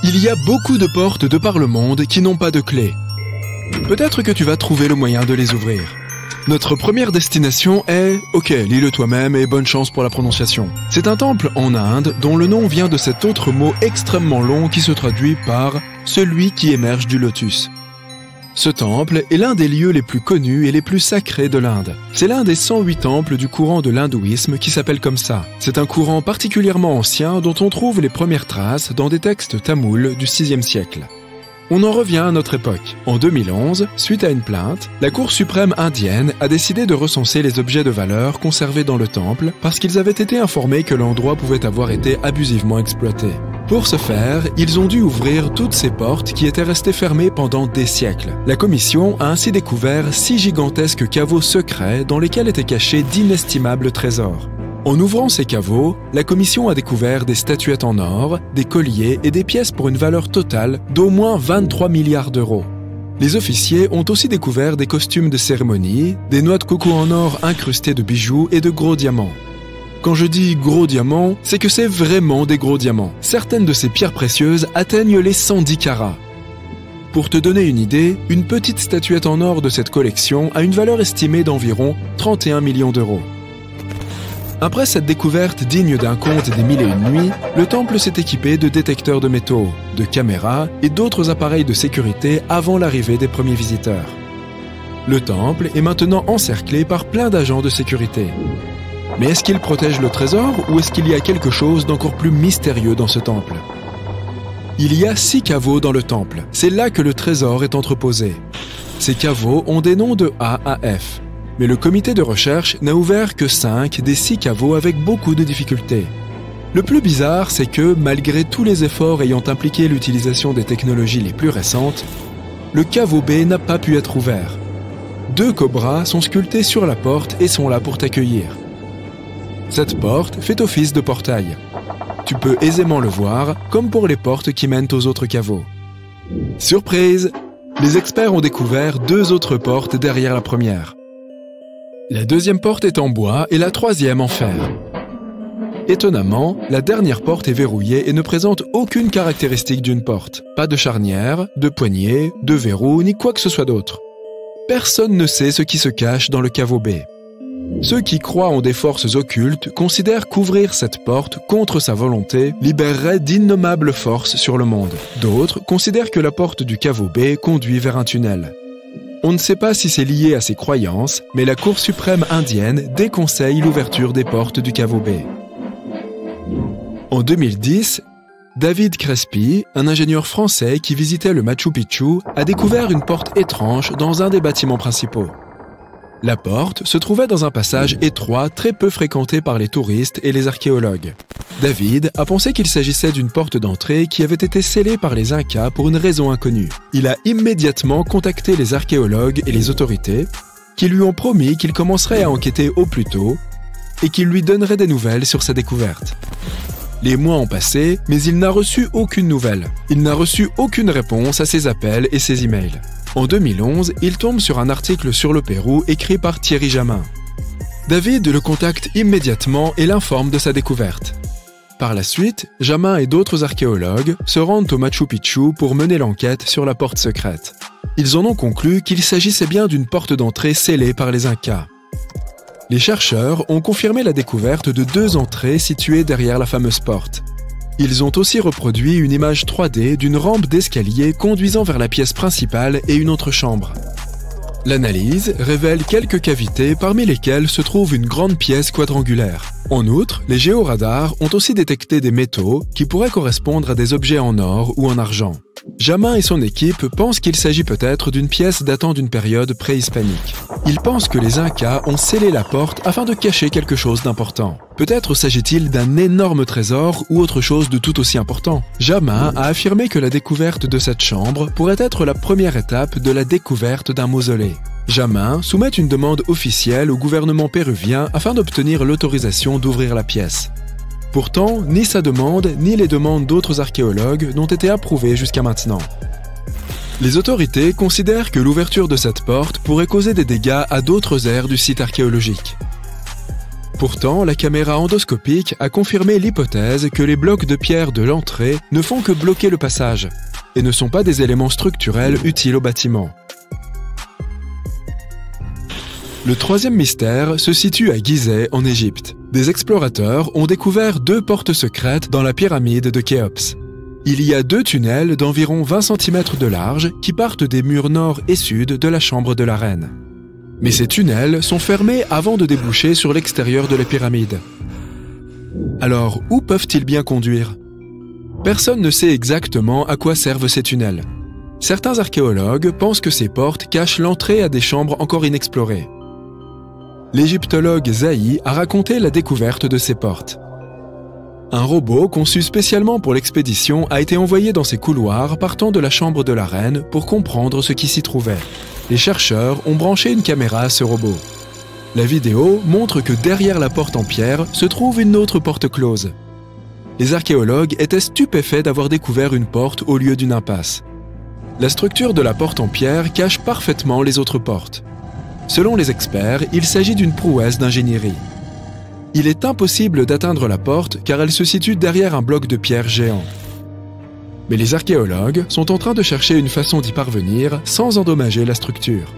Il y a beaucoup de portes de par le monde qui n'ont pas de clé. Peut-être que tu vas trouver le moyen de les ouvrir. Notre première destination est... Ok, lis-le toi-même et bonne chance pour la prononciation. C'est un temple en Inde dont le nom vient de cet autre mot extrêmement long qui se traduit par « celui qui émerge du lotus ». Ce temple est l'un des lieux les plus connus et les plus sacrés de l'Inde. C'est l'un des 108 temples du courant de l'hindouisme qui s'appelle comme ça. C'est un courant particulièrement ancien dont on trouve les premières traces dans des textes tamouls du VIe siècle. On en revient à notre époque. En 2011, suite à une plainte, la Cour suprême indienne a décidé de recenser les objets de valeur conservés dans le temple parce qu'ils avaient été informés que l'endroit pouvait avoir été abusivement exploité. Pour ce faire, ils ont dû ouvrir toutes ces portes qui étaient restées fermées pendant des siècles. La commission a ainsi découvert 6 gigantesques caveaux secrets dans lesquels étaient cachés d'inestimables trésors. En ouvrant ces caveaux, la commission a découvert des statuettes en or, des colliers et des pièces pour une valeur totale d'au moins 23 milliards d'euros. Les officiers ont aussi découvert des costumes de cérémonie, des noix de coco en or incrustées de bijoux et de gros diamants. Quand je dis gros diamants, c'est que c'est vraiment des gros diamants. Certaines de ces pierres précieuses atteignent les 110 carats. Pour te donner une idée, une petite statuette en or de cette collection a une valeur estimée d'environ 31 millions d'euros. Après cette découverte digne d'un conte des mille et une nuits, le temple s'est équipé de détecteurs de métaux, de caméras et d'autres appareils de sécurité avant l'arrivée des premiers visiteurs. Le temple est maintenant encerclé par plein d'agents de sécurité. Mais est-ce qu'ils protègent le trésor ou est-ce qu'il y a quelque chose d'encore plus mystérieux dans ce temple? Il y a 6 caveaux dans le temple. C'est là que le trésor est entreposé. Ces caveaux ont des noms de A à F. Mais le comité de recherche n'a ouvert que 5 des 6 caveaux avec beaucoup de difficultés. Le plus bizarre, c'est que, malgré tous les efforts ayant impliqué l'utilisation des technologies les plus récentes, le caveau B n'a pas pu être ouvert. 2 cobras sont sculptés sur la porte et sont là pour t'accueillir. Cette porte fait office de portail. Tu peux aisément le voir, comme pour les portes qui mènent aux autres caveaux. Surprise! Les experts ont découvert 2 autres portes derrière la première. La deuxième porte est en bois et la troisième en fer. Étonnamment, la dernière porte est verrouillée et ne présente aucune caractéristique d'une porte. Pas de charnière, de poignée, de verrou, ni quoi que ce soit d'autre. Personne ne sait ce qui se cache dans le caveau B. Ceux qui croient en des forces occultes considèrent qu'ouvrir cette porte contre sa volonté libérerait d'innommables forces sur le monde. D'autres considèrent que la porte du caveau B conduit vers un tunnel. On ne sait pas si c'est lié à ces croyances, mais la Cour suprême indienne déconseille l'ouverture des portes du caveau B. En 2010, David Crespi, un ingénieur français qui visitait le Machu Picchu, a découvert une porte étrange dans un des bâtiments principaux. La porte se trouvait dans un passage étroit très peu fréquenté par les touristes et les archéologues. David a pensé qu'il s'agissait d'une porte d'entrée qui avait été scellée par les Incas pour une raison inconnue. Il a immédiatement contacté les archéologues et les autorités qui lui ont promis qu'il commencerait à enquêter au plus tôt et qu'il lui donnerait des nouvelles sur sa découverte. Les mois ont passé, mais il n'a reçu aucune nouvelle. Il n'a reçu aucune réponse à ses appels et ses emails. En 2011, il tombe sur un article sur le Pérou écrit par Thierry Jamin. David le contacte immédiatement et l'informe de sa découverte. Par la suite, Jamin et d'autres archéologues se rendent au Machu Picchu pour mener l'enquête sur la porte secrète. Ils en ont conclu qu'il s'agissait bien d'une porte d'entrée scellée par les Incas. Les chercheurs ont confirmé la découverte de 2 entrées situées derrière la fameuse porte. Ils ont aussi reproduit une image 3D d'une rampe d'escalier conduisant vers la pièce principale et une autre chambre. L'analyse révèle quelques cavités parmi lesquelles se trouve une grande pièce quadrangulaire. En outre, les géoradars ont aussi détecté des métaux qui pourraient correspondre à des objets en or ou en argent. Jamin et son équipe pensent qu'il s'agit peut-être d'une pièce datant d'une période préhispanique. Ils pensent que les Incas ont scellé la porte afin de cacher quelque chose d'important. Peut-être s'agit-il d'un énorme trésor ou autre chose de tout aussi important. Jamin a affirmé que la découverte de cette chambre pourrait être la première étape de la découverte d'un mausolée. Jamin soumet une demande officielle au gouvernement péruvien afin d'obtenir l'autorisation d'ouvrir la pièce. Pourtant, ni sa demande, ni les demandes d'autres archéologues n'ont été approuvées jusqu'à maintenant. Les autorités considèrent que l'ouverture de cette porte pourrait causer des dégâts à d'autres aires du site archéologique. Pourtant, la caméra endoscopique a confirmé l'hypothèse que les blocs de pierre de l'entrée ne font que bloquer le passage et ne sont pas des éléments structurels utiles au bâtiment. Le troisième mystère se situe à Gizeh, en Égypte. Des explorateurs ont découvert 2 portes secrètes dans la pyramide de Khéops. Il y a 2 tunnels d'environ 20 cm de large qui partent des murs nord et sud de la chambre de la reine. Mais ces tunnels sont fermés avant de déboucher sur l'extérieur de la pyramide. Alors, où peuvent-ils bien conduire? Personne ne sait exactement à quoi servent ces tunnels. Certains archéologues pensent que ces portes cachent l'entrée à des chambres encore inexplorées. L'égyptologue Zahi a raconté la découverte de ces portes. Un robot conçu spécialement pour l'expédition a été envoyé dans ces couloirs partant de la chambre de la reine pour comprendre ce qui s'y trouvait. Les chercheurs ont branché une caméra à ce robot. La vidéo montre que derrière la porte en pierre se trouve une autre porte close. Les archéologues étaient stupéfaits d'avoir découvert une porte au lieu d'une impasse. La structure de la porte en pierre cache parfaitement les autres portes. Selon les experts, il s'agit d'une prouesse d'ingénierie. Il est impossible d'atteindre la porte car elle se situe derrière un bloc de pierre géant. Mais les archéologues sont en train de chercher une façon d'y parvenir sans endommager la structure.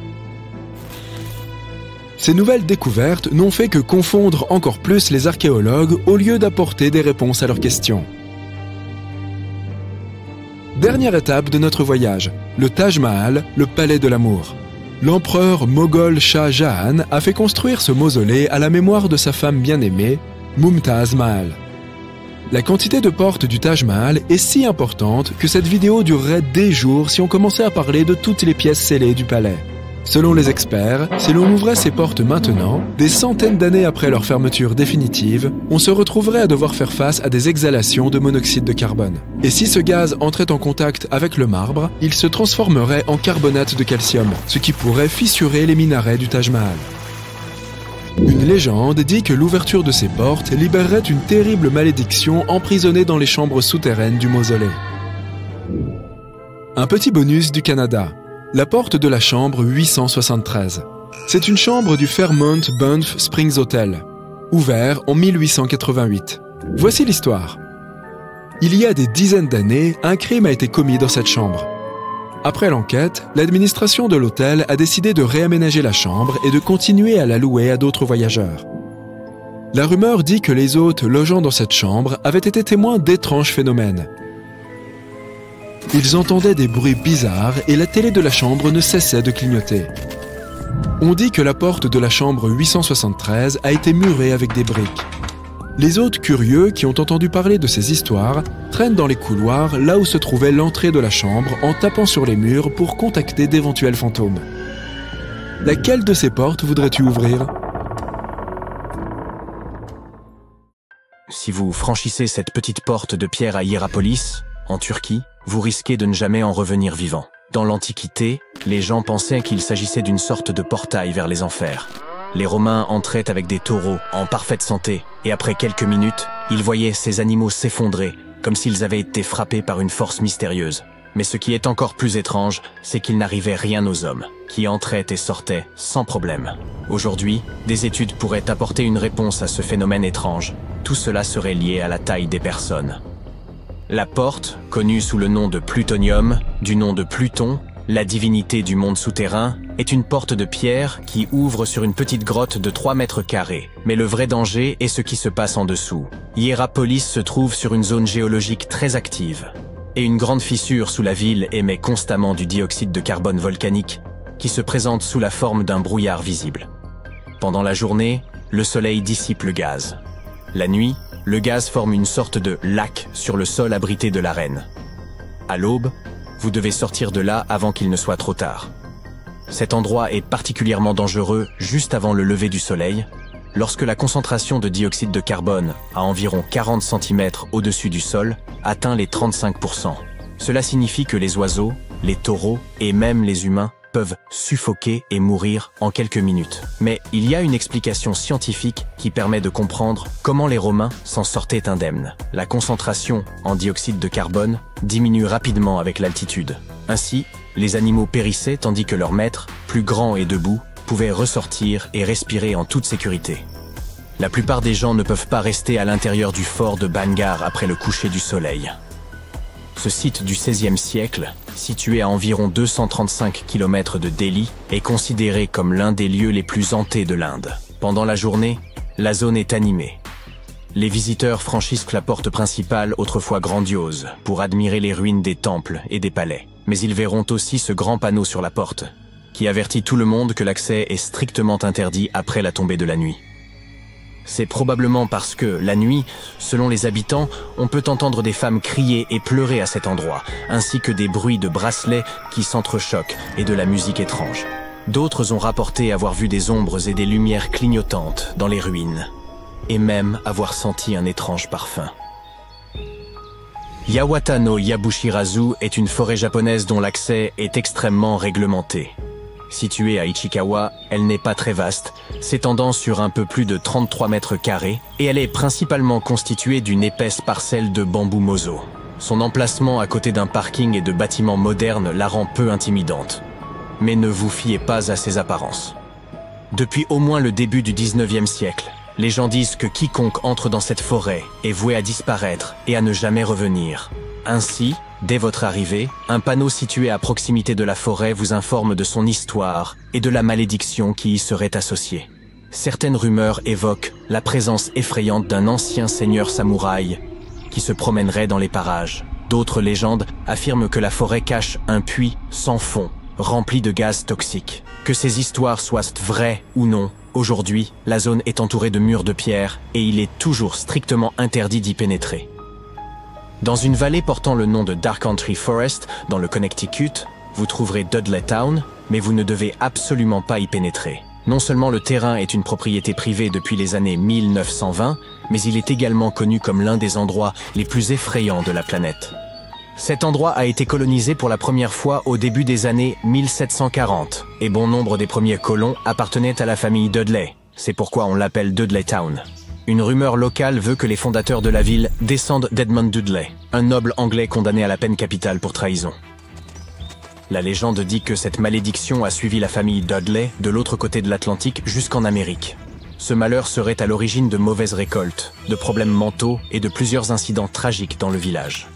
Ces nouvelles découvertes n'ont fait que confondre encore plus les archéologues au lieu d'apporter des réponses à leurs questions. Dernière étape de notre voyage, le Taj Mahal, le palais de l'amour. L'empereur moghol Shah Jahan a fait construire ce mausolée à la mémoire de sa femme bien-aimée, Mumtaz Mahal. La quantité de portes du Taj Mahal est si importante que cette vidéo durerait des jours si on commençait à parler de toutes les pièces scellées du palais. Selon les experts, si l'on ouvrait ces portes maintenant, des centaines d'années après leur fermeture définitive, on se retrouverait à devoir faire face à des exhalations de monoxyde de carbone. Et si ce gaz entrait en contact avec le marbre, il se transformerait en carbonate de calcium, ce qui pourrait fissurer les minarets du Taj Mahal. Une légende dit que l'ouverture de ces portes libérerait une terrible malédiction emprisonnée dans les chambres souterraines du mausolée. Un petit bonus du Canada. La porte de la chambre 873. C'est une chambre du Fairmont Banff Springs Hotel, ouvert en 1888. Voici l'histoire. Il y a des dizaines d'années, un crime a été commis dans cette chambre. Après l'enquête, l'administration de l'hôtel a décidé de réaménager la chambre et de continuer à la louer à d'autres voyageurs. La rumeur dit que les hôtes logeant dans cette chambre avaient été témoins d'étranges phénomènes. Ils entendaient des bruits bizarres et la télé de la chambre ne cessait de clignoter. On dit que la porte de la chambre 873 a été murée avec des briques. Les hôtes curieux qui ont entendu parler de ces histoires traînent dans les couloirs là où se trouvait l'entrée de la chambre en tapant sur les murs pour contacter d'éventuels fantômes. Laquelle de ces portes voudrais-tu ouvrir ? Si vous franchissez cette petite porte de pierre à Hiérapolis, en Turquie, vous risquez de ne jamais en revenir vivant. Dans l'Antiquité, les gens pensaient qu'il s'agissait d'une sorte de portail vers les enfers. Les Romains entraient avec des taureaux en parfaite santé, et après quelques minutes, ils voyaient ces animaux s'effondrer, comme s'ils avaient été frappés par une force mystérieuse. Mais ce qui est encore plus étrange, c'est qu'il n'arrivait rien aux hommes, qui entraient et sortaient sans problème. Aujourd'hui, des études pourraient apporter une réponse à ce phénomène étrange. Tout cela serait lié à la taille des personnes. La porte, connue sous le nom de Plutonium, du nom de Pluton, la divinité du monde souterrain, est une porte de pierre qui ouvre sur une petite grotte de 3 mètres carrés. Mais le vrai danger est ce qui se passe en dessous. Hiérapolis se trouve sur une zone géologique très active. Et une grande fissure sous la ville émet constamment du dioxyde de carbone volcanique qui se présente sous la forme d'un brouillard visible. Pendant la journée, le soleil dissipe le gaz. La nuit, le gaz forme une sorte de lac sur le sol abrité de l'arène. À l'aube, vous devez sortir de là avant qu'il ne soit trop tard. Cet endroit est particulièrement dangereux juste avant le lever du soleil, lorsque la concentration de dioxyde de carbone, à environ 40 cm au-dessus du sol, atteint les 35%. Cela signifie que les oiseaux, les taureaux et même les humains peuvent suffoquer et mourir en quelques minutes. Mais il y a une explication scientifique qui permet de comprendre comment les Romains s'en sortaient indemnes. La concentration en dioxyde de carbone diminue rapidement avec l'altitude. Ainsi, les animaux périssaient tandis que leurs maîtres, plus grands et debout, pouvaient ressortir et respirer en toute sécurité. La plupart des gens ne peuvent pas rester à l'intérieur du fort de Bangar après le coucher du soleil. Ce site du XVIe siècle, situé à environ 235 km de Delhi, est considéré comme l'un des lieux les plus hantés de l'Inde. Pendant la journée, la zone est animée. Les visiteurs franchissent la porte principale, autrefois grandiose, pour admirer les ruines des temples et des palais. Mais ils verront aussi ce grand panneau sur la porte, qui avertit tout le monde que l'accès est strictement interdit après la tombée de la nuit. C'est probablement parce que, la nuit, selon les habitants, on peut entendre des femmes crier et pleurer à cet endroit, ainsi que des bruits de bracelets qui s'entrechoquent et de la musique étrange. D'autres ont rapporté avoir vu des ombres et des lumières clignotantes dans les ruines, et même avoir senti un étrange parfum. Yawata no Yabushirazu est une forêt japonaise dont l'accès est extrêmement réglementé. Située à Ichikawa, elle n'est pas très vaste, s'étendant sur un peu plus de 33 mètres carrés, et elle est principalement constituée d'une épaisse parcelle de bambou mozo. Son emplacement à côté d'un parking et de bâtiments modernes la rend peu intimidante. Mais ne vous fiez pas à ses apparences. Depuis au moins le début du 19e siècle, les gens disent que quiconque entre dans cette forêt est voué à disparaître et à ne jamais revenir. Ainsi, dès votre arrivée, un panneau situé à proximité de la forêt vous informe de son histoire et de la malédiction qui y serait associée. Certaines rumeurs évoquent la présence effrayante d'un ancien seigneur samouraï qui se promènerait dans les parages. D'autres légendes affirment que la forêt cache un puits sans fond, rempli de gaz toxiques. Que ces histoires soient vraies ou non, aujourd'hui, la zone est entourée de murs de pierre et il est toujours strictement interdit d'y pénétrer. Dans une vallée portant le nom de Dark Country Forest, dans le Connecticut, vous trouverez Dudley Town, mais vous ne devez absolument pas y pénétrer. Non seulement le terrain est une propriété privée depuis les années 1920, mais il est également connu comme l'un des endroits les plus effrayants de la planète. Cet endroit a été colonisé pour la première fois au début des années 1740, et bon nombre des premiers colons appartenaient à la famille Dudley. C'est pourquoi on l'appelle Dudley Town. Une rumeur locale veut que les fondateurs de la ville descendent d'Edmund Dudley, un noble anglais condamné à la peine capitale pour trahison. La légende dit que cette malédiction a suivi la famille Dudley de l'autre côté de l'Atlantique jusqu'en Amérique. Ce malheur serait à l'origine de mauvaises récoltes, de problèmes mentaux et de plusieurs incidents tragiques dans le village.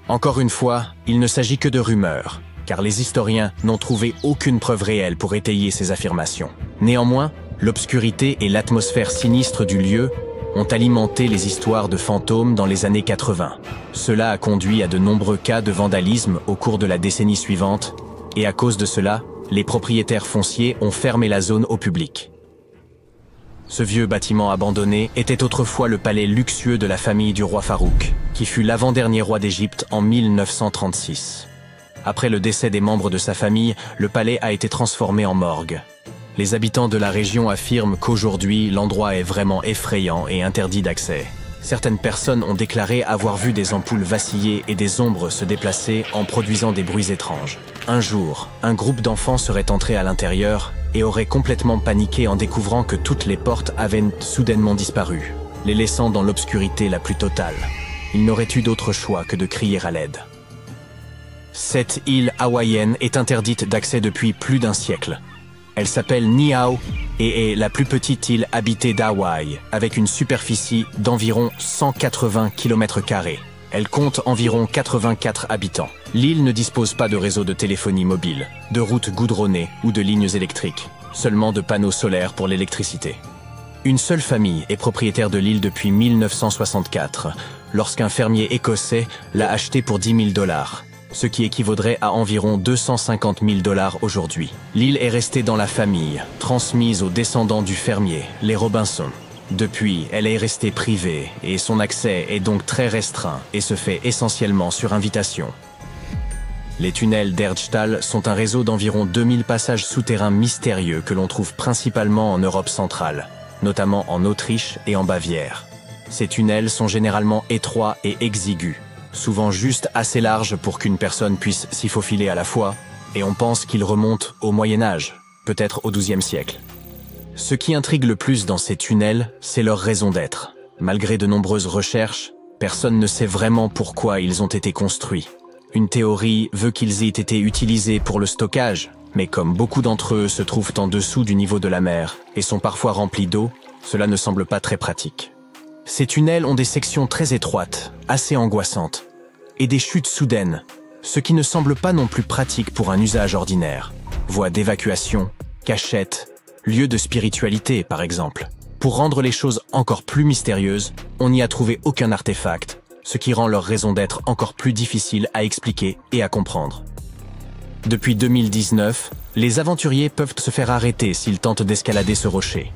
Encore une fois, il ne s'agit que de rumeurs, car les historiens n'ont trouvé aucune preuve réelle pour étayer ces affirmations. Néanmoins, l'obscurité et l'atmosphère sinistre du lieu ont alimenté les histoires de fantômes dans les années 80. Cela a conduit à de nombreux cas de vandalisme au cours de la décennie suivante, et à cause de cela, les propriétaires fonciers ont fermé la zone au public. Ce vieux bâtiment abandonné était autrefois le palais luxueux de la famille du roi Farouk, qui fut l'avant-dernier roi d'Égypte en 1936. Après le décès des membres de sa famille, le palais a été transformé en morgue. Les habitants de la région affirment qu'aujourd'hui, l'endroit est vraiment effrayant et interdit d'accès. Certaines personnes ont déclaré avoir vu des ampoules vaciller et des ombres se déplacer en produisant des bruits étranges. Un jour, un groupe d'enfants serait entré à l'intérieur et aurait complètement paniqué en découvrant que toutes les portes avaient soudainement disparu, les laissant dans l'obscurité la plus totale. Ils n'auraient eu d'autre choix que de crier à l'aide. Cette île hawaïenne est interdite d'accès depuis plus d'un siècle. Elle s'appelle Niihau et est la plus petite île habitée d'Hawaï, avec une superficie d'environ 180 km². Elle compte environ 84 habitants. L'île ne dispose pas de réseau de téléphonie mobile, de routes goudronnées ou de lignes électriques, seulement de panneaux solaires pour l'électricité. Une seule famille est propriétaire de l'île depuis 1964, lorsqu'un fermier écossais l'a achetée pour $10 000. Ce qui équivaudrait à environ $250 000 aujourd'hui. L'île est restée dans la famille, transmise aux descendants du fermier, les Robinson. Depuis, elle est restée privée et son accès est donc très restreint et se fait essentiellement sur invitation. Les tunnels d'Erdstall sont un réseau d'environ 2000 passages souterrains mystérieux que l'on trouve principalement en Europe centrale, notamment en Autriche et en Bavière. Ces tunnels sont généralement étroits et exigus, souvent juste assez large pour qu'une personne puisse s'y faufiler à la fois, et on pense qu'ils remontent au Moyen-Âge, peut-être au XIIe siècle. Ce qui intrigue le plus dans ces tunnels, c'est leur raison d'être. Malgré de nombreuses recherches, personne ne sait vraiment pourquoi ils ont été construits. Une théorie veut qu'ils aient été utilisés pour le stockage, mais comme beaucoup d'entre eux se trouvent en dessous du niveau de la mer et sont parfois remplis d'eau, cela ne semble pas très pratique. Ces tunnels ont des sections très étroites, assez angoissantes, et des chutes soudaines, ce qui ne semble pas non plus pratique pour un usage ordinaire. Voies d'évacuation, cachettes, lieux de spiritualité par exemple. Pour rendre les choses encore plus mystérieuses, on n'y a trouvé aucun artefact, ce qui rend leur raison d'être encore plus difficile à expliquer et à comprendre. Depuis 2019, les aventuriers peuvent se faire arrêter s'ils tentent d'escalader ce rocher.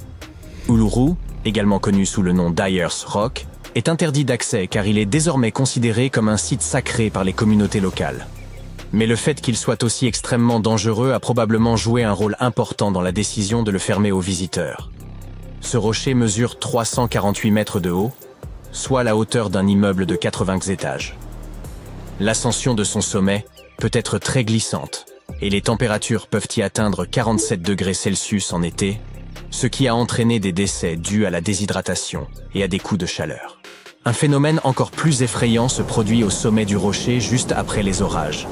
Uluru, également connu sous le nom d'Ayers Rock, est interdit d'accès car il est désormais considéré comme un site sacré par les communautés locales. Mais le fait qu'il soit aussi extrêmement dangereux a probablement joué un rôle important dans la décision de le fermer aux visiteurs. Ce rocher mesure 348 mètres de haut, soit la hauteur d'un immeuble de 80 étages. L'ascension de son sommet peut être très glissante, et les températures peuvent y atteindre 47 degrés Celsius en été, ce qui a entraîné des décès dus à la déshydratation et à des coups de chaleur. Un phénomène encore plus effrayant se produit au sommet du rocher juste après les orages.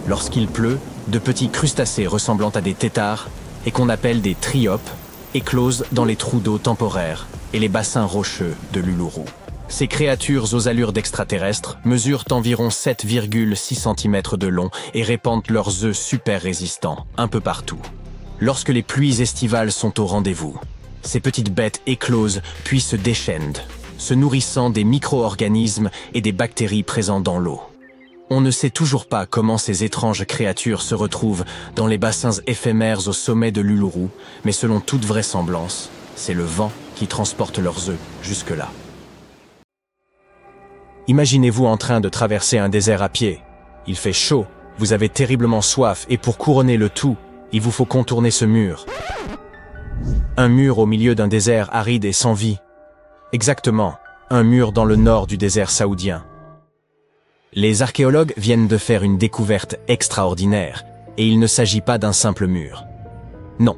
Lorsqu'il pleut, de petits crustacés ressemblant à des têtards, et qu'on appelle des triopes, éclosent dans les trous d'eau temporaires et les bassins rocheux de l'Uluru. Ces créatures aux allures d'extraterrestres mesurent environ 7,6 cm de long et répandent leurs œufs super résistants un peu partout. Lorsque les pluies estivales sont au rendez-vous, ces petites bêtes éclosent puis se déchaînent, se nourrissant des micro-organismes et des bactéries présents dans l'eau. On ne sait toujours pas comment ces étranges créatures se retrouvent dans les bassins éphémères au sommet de l'Uluru, mais selon toute vraisemblance, c'est le vent qui transporte leurs œufs jusque-là. Imaginez-vous en train de traverser un désert à pied. Il fait chaud, vous avez terriblement soif et pour couronner le tout, il vous faut contourner ce mur. Un mur au milieu d'un désert aride et sans vie. Exactement, un mur dans le nord du désert saoudien. Les archéologues viennent de faire une découverte extraordinaire, et il ne s'agit pas d'un simple mur. Non,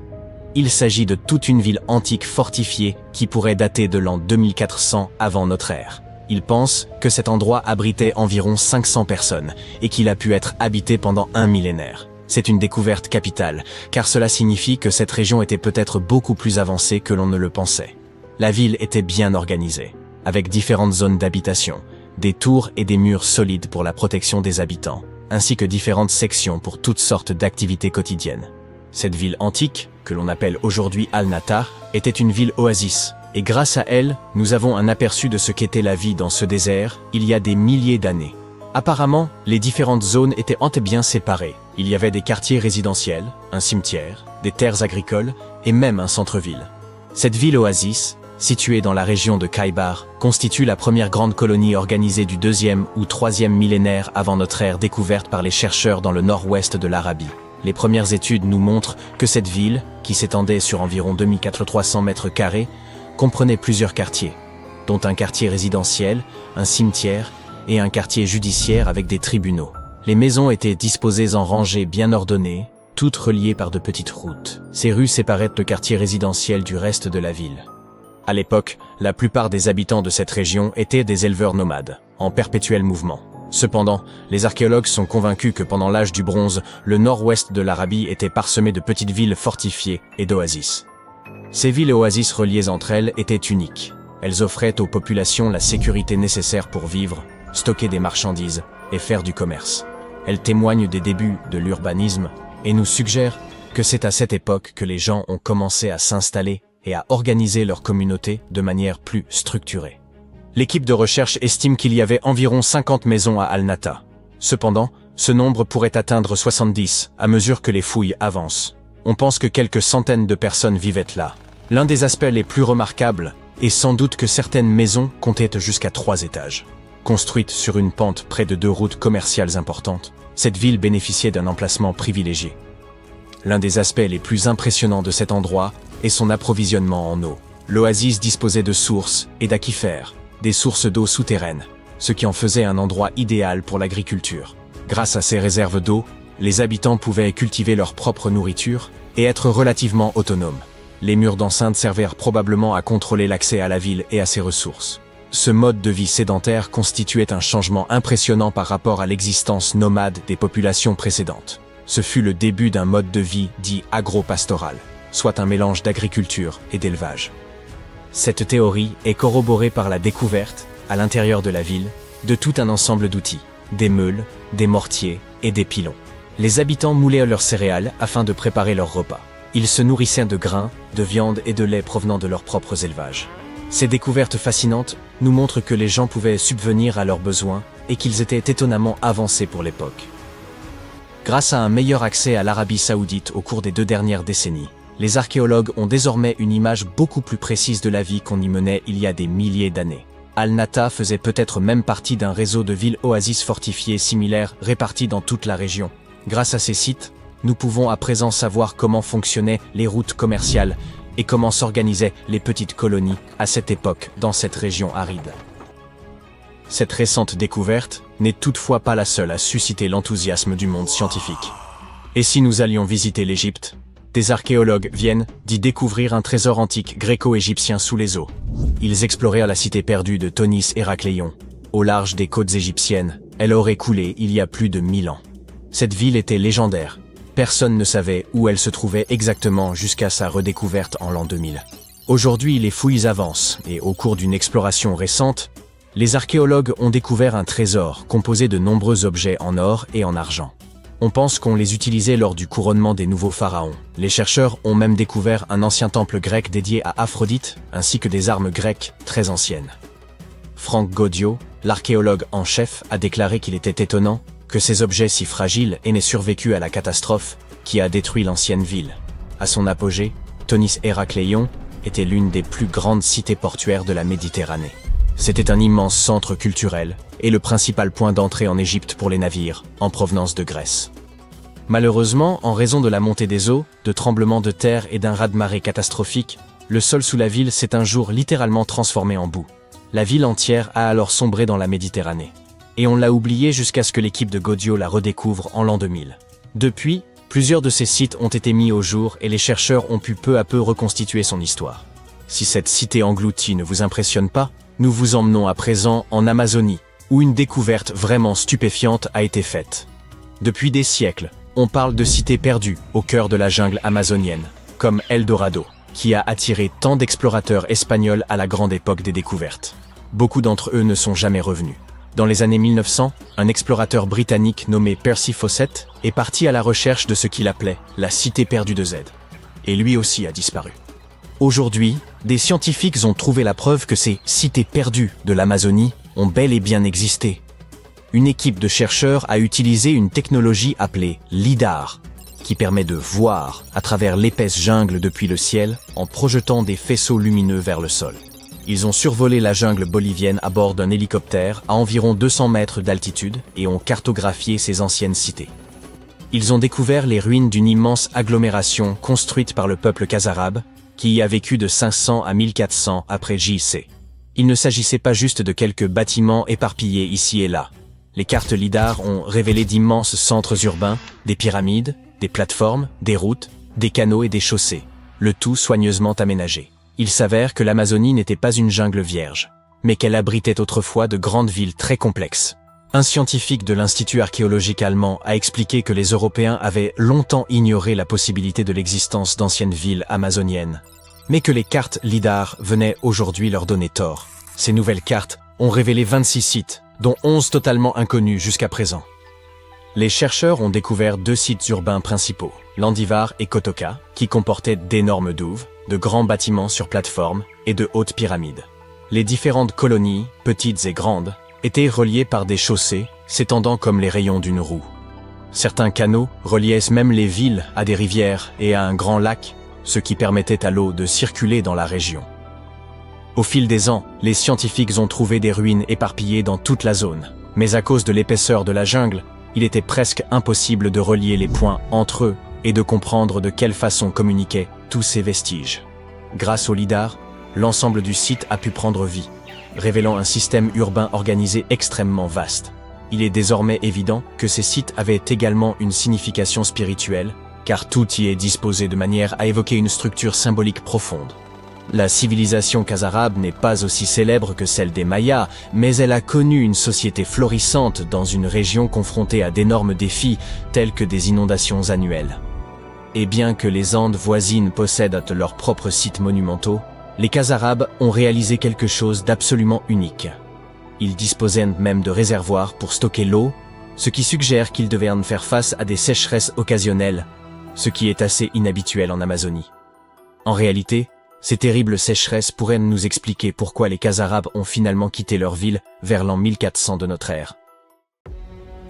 il s'agit de toute une ville antique fortifiée qui pourrait dater de l'an 2400 avant notre ère. Ils pensent que cet endroit abritait environ 500 personnes et qu'il a pu être habité pendant un millénaire. C'est une découverte capitale, car cela signifie que cette région était peut-être beaucoup plus avancée que l'on ne le pensait. La ville était bien organisée, avec différentes zones d'habitation, des tours et des murs solides pour la protection des habitants, ainsi que différentes sections pour toutes sortes d'activités quotidiennes. Cette ville antique, que l'on appelle aujourd'hui Al-Nata, était une ville oasis, et grâce à elle, nous avons un aperçu de ce qu'était la vie dans ce désert il y a des milliers d'années. Apparemment, les différentes zones étaient bien séparées. Il y avait des quartiers résidentiels, un cimetière, des terres agricoles et même un centre-ville. Cette ville oasis, située dans la région de Khaybar, constitue la première grande colonie organisée du 2e ou 3e millénaire avant notre ère découverte par les chercheurs dans le nord-ouest de l'Arabie. Les premières études nous montrent que cette ville, qui s'étendait sur environ 2400 mètres carrés, comprenait plusieurs quartiers, dont un quartier résidentiel, un cimetière et un quartier judiciaire avec des tribunaux. Les maisons étaient disposées en rangées bien ordonnées, toutes reliées par de petites routes. Ces rues séparaient le quartier résidentiel du reste de la ville. À l'époque, la plupart des habitants de cette région étaient des éleveurs nomades, en perpétuel mouvement. Cependant, les archéologues sont convaincus que pendant l'âge du bronze, le nord-ouest de l'Arabie était parsemé de petites villes fortifiées et d'oasis. Ces villes et oasis reliées entre elles étaient uniques. Elles offraient aux populations la sécurité nécessaire pour vivre, stocker des marchandises et faire du commerce. Elles témoignent des débuts de l'urbanisme et nous suggèrent que c'est à cette époque que les gens ont commencé à s'installer et à organiser leur communauté de manière plus structurée. L'équipe de recherche estime qu'il y avait environ 50 maisons à Al-Nata. Cependant, ce nombre pourrait atteindre 70 à mesure que les fouilles avancent. On pense que quelques centaines de personnes vivaient là. L'un des aspects les plus remarquables est sans doute que certaines maisons comptaient jusqu'à 3 étages. Construite sur une pente près de 2 routes commerciales importantes, cette ville bénéficiait d'un emplacement privilégié. L'un des aspects les plus impressionnants de cet endroit est son approvisionnement en eau. L'oasis disposait de sources et d'aquifères, des sources d'eau souterraines, ce qui en faisait un endroit idéal pour l'agriculture. Grâce à ces réserves d'eau, les habitants pouvaient cultiver leur propre nourriture et être relativement autonomes. Les murs d'enceinte servirent probablement à contrôler l'accès à la ville et à ses ressources. Ce mode de vie sédentaire constituait un changement impressionnant par rapport à l'existence nomade des populations précédentes. Ce fut le début d'un mode de vie dit agro-pastoral, soit un mélange d'agriculture et d'élevage. Cette théorie est corroborée par la découverte, à l'intérieur de la ville, de tout un ensemble d'outils, des meules, des mortiers et des pilons. Les habitants moulaient leurs céréales afin de préparer leurs repas. Ils se nourrissaient de grains, de viande et de lait provenant de leurs propres élevages. Ces découvertes fascinantes nous montrent que les gens pouvaient subvenir à leurs besoins et qu'ils étaient étonnamment avancés pour l'époque. Grâce à un meilleur accès à l'Arabie Saoudite au cours des 2 dernières décennies, les archéologues ont désormais une image beaucoup plus précise de la vie qu'on y menait il y a des milliers d'années. Al-Nata faisait peut-être même partie d'un réseau de villes oasis fortifiées similaires réparties dans toute la région. Grâce à ces sites, nous pouvons à présent savoir comment fonctionnaient les routes commerciales et comment s'organisaient les petites colonies à cette époque dans cette région aride. Cette récente découverte n'est toutefois pas la seule à susciter l'enthousiasme du monde scientifique. Et si nous allions visiter l'Égypte, des archéologues viennent d'y découvrir un trésor antique gréco-égyptien sous les eaux. Ils explorèrent la cité perdue de Tonis Héracléon. Au large des côtes égyptiennes, elle aurait coulé il y a plus de 1000 ans. Cette ville était légendaire. Personne ne savait où elle se trouvait exactement jusqu'à sa redécouverte en l'an 2000. Aujourd'hui, les fouilles avancent et au cours d'une exploration récente, les archéologues ont découvert un trésor composé de nombreux objets en or et en argent. On pense qu'on les utilisait lors du couronnement des nouveaux pharaons. Les chercheurs ont même découvert un ancien temple grec dédié à Aphrodite, ainsi que des armes grecques très anciennes. Franck Gaudio, l'archéologue en chef, a déclaré qu'il était étonnant que ces objets si fragiles aient survécu à la catastrophe qui a détruit l'ancienne ville. À son apogée, Tonis Héracléon était l'une des plus grandes cités portuaires de la Méditerranée. C'était un immense centre culturel et le principal point d'entrée en Égypte pour les navires en provenance de Grèce. Malheureusement, en raison de la montée des eaux, de tremblements de terre et d'un raz-de-marée catastrophique, le sol sous la ville s'est un jour littéralement transformé en boue. La ville entière a alors sombré dans la Méditerranée. Et on l'a oublié jusqu'à ce que l'équipe de Gaudio la redécouvre en l'an 2000. Depuis, plusieurs de ces sites ont été mis au jour et les chercheurs ont pu peu à peu reconstituer son histoire. Si cette cité engloutie ne vous impressionne pas, nous vous emmenons à présent en Amazonie, où une découverte vraiment stupéfiante a été faite. Depuis des siècles, on parle de cités perdues au cœur de la jungle amazonienne, comme Eldorado, qui a attiré tant d'explorateurs espagnols à la grande époque des découvertes. Beaucoup d'entre eux ne sont jamais revenus. Dans les années 1900, un explorateur britannique nommé Percy Fawcett est parti à la recherche de ce qu'il appelait la cité perdue de Z. Et lui aussi a disparu. Aujourd'hui, des scientifiques ont trouvé la preuve que ces cités perdues de l'Amazonie ont bel et bien existé. Une équipe de chercheurs a utilisé une technologie appelée LIDAR, qui permet de voir à travers l'épaisse jungle depuis le ciel en projetant des faisceaux lumineux vers le sol. Ils ont survolé la jungle bolivienne à bord d'un hélicoptère à environ 200 mètres d'altitude et ont cartographié ces anciennes cités. Ils ont découvert les ruines d'une immense agglomération construite par le peuple khazarabe, qui y a vécu de 500 à 1400 après JC. Il ne s'agissait pas juste de quelques bâtiments éparpillés ici et là. Les cartes LIDAR ont révélé d'immenses centres urbains, des pyramides, des plateformes, des routes, des canaux et des chaussées, le tout soigneusement aménagé. Il s'avère que l'Amazonie n'était pas une jungle vierge, mais qu'elle abritait autrefois de grandes villes très complexes. Un scientifique de l'Institut archéologique allemand a expliqué que les Européens avaient longtemps ignoré la possibilité de l'existence d'anciennes villes amazoniennes, mais que les cartes LIDAR venaient aujourd'hui leur donner tort. Ces nouvelles cartes ont révélé 26 sites, dont 11 totalement inconnus jusqu'à présent. Les chercheurs ont découvert 2 sites urbains principaux, Landivar et Kotoka, qui comportaient d'énormes douves, de grands bâtiments sur plateforme et de hautes pyramides. Les différentes colonies, petites et grandes, étaient reliées par des chaussées s'étendant comme les rayons d'une roue. Certains canaux reliaient même les villes à des rivières et à un grand lac, ce qui permettait à l'eau de circuler dans la région. Au fil des ans, les scientifiques ont trouvé des ruines éparpillées dans toute la zone, mais à cause de l'épaisseur de la jungle, il était presque impossible de relier les points entre eux et de comprendre de quelle façon communiquaient tous ces vestiges. Grâce au LIDAR, l'ensemble du site a pu prendre vie, révélant un système urbain organisé extrêmement vaste. Il est désormais évident que ces sites avaient également une signification spirituelle, car tout y est disposé de manière à évoquer une structure symbolique profonde. La civilisation khazarabe n'est pas aussi célèbre que celle des Mayas, mais elle a connu une société florissante dans une région confrontée à d'énormes défis tels que des inondations annuelles. Et bien que les Andes voisines possèdent leurs propres sites monumentaux, Les Khazarabs ont réalisé quelque chose d'absolument unique. Ils disposaient même de réservoirs pour stocker l'eau, ce qui suggère qu'ils devaient faire face à des sécheresses occasionnelles, ce qui est assez inhabituel en Amazonie. En réalité, ces terribles sécheresses pourraient nous expliquer pourquoi les Khazarabs ont finalement quitté leur ville vers l'an 1400 de notre ère.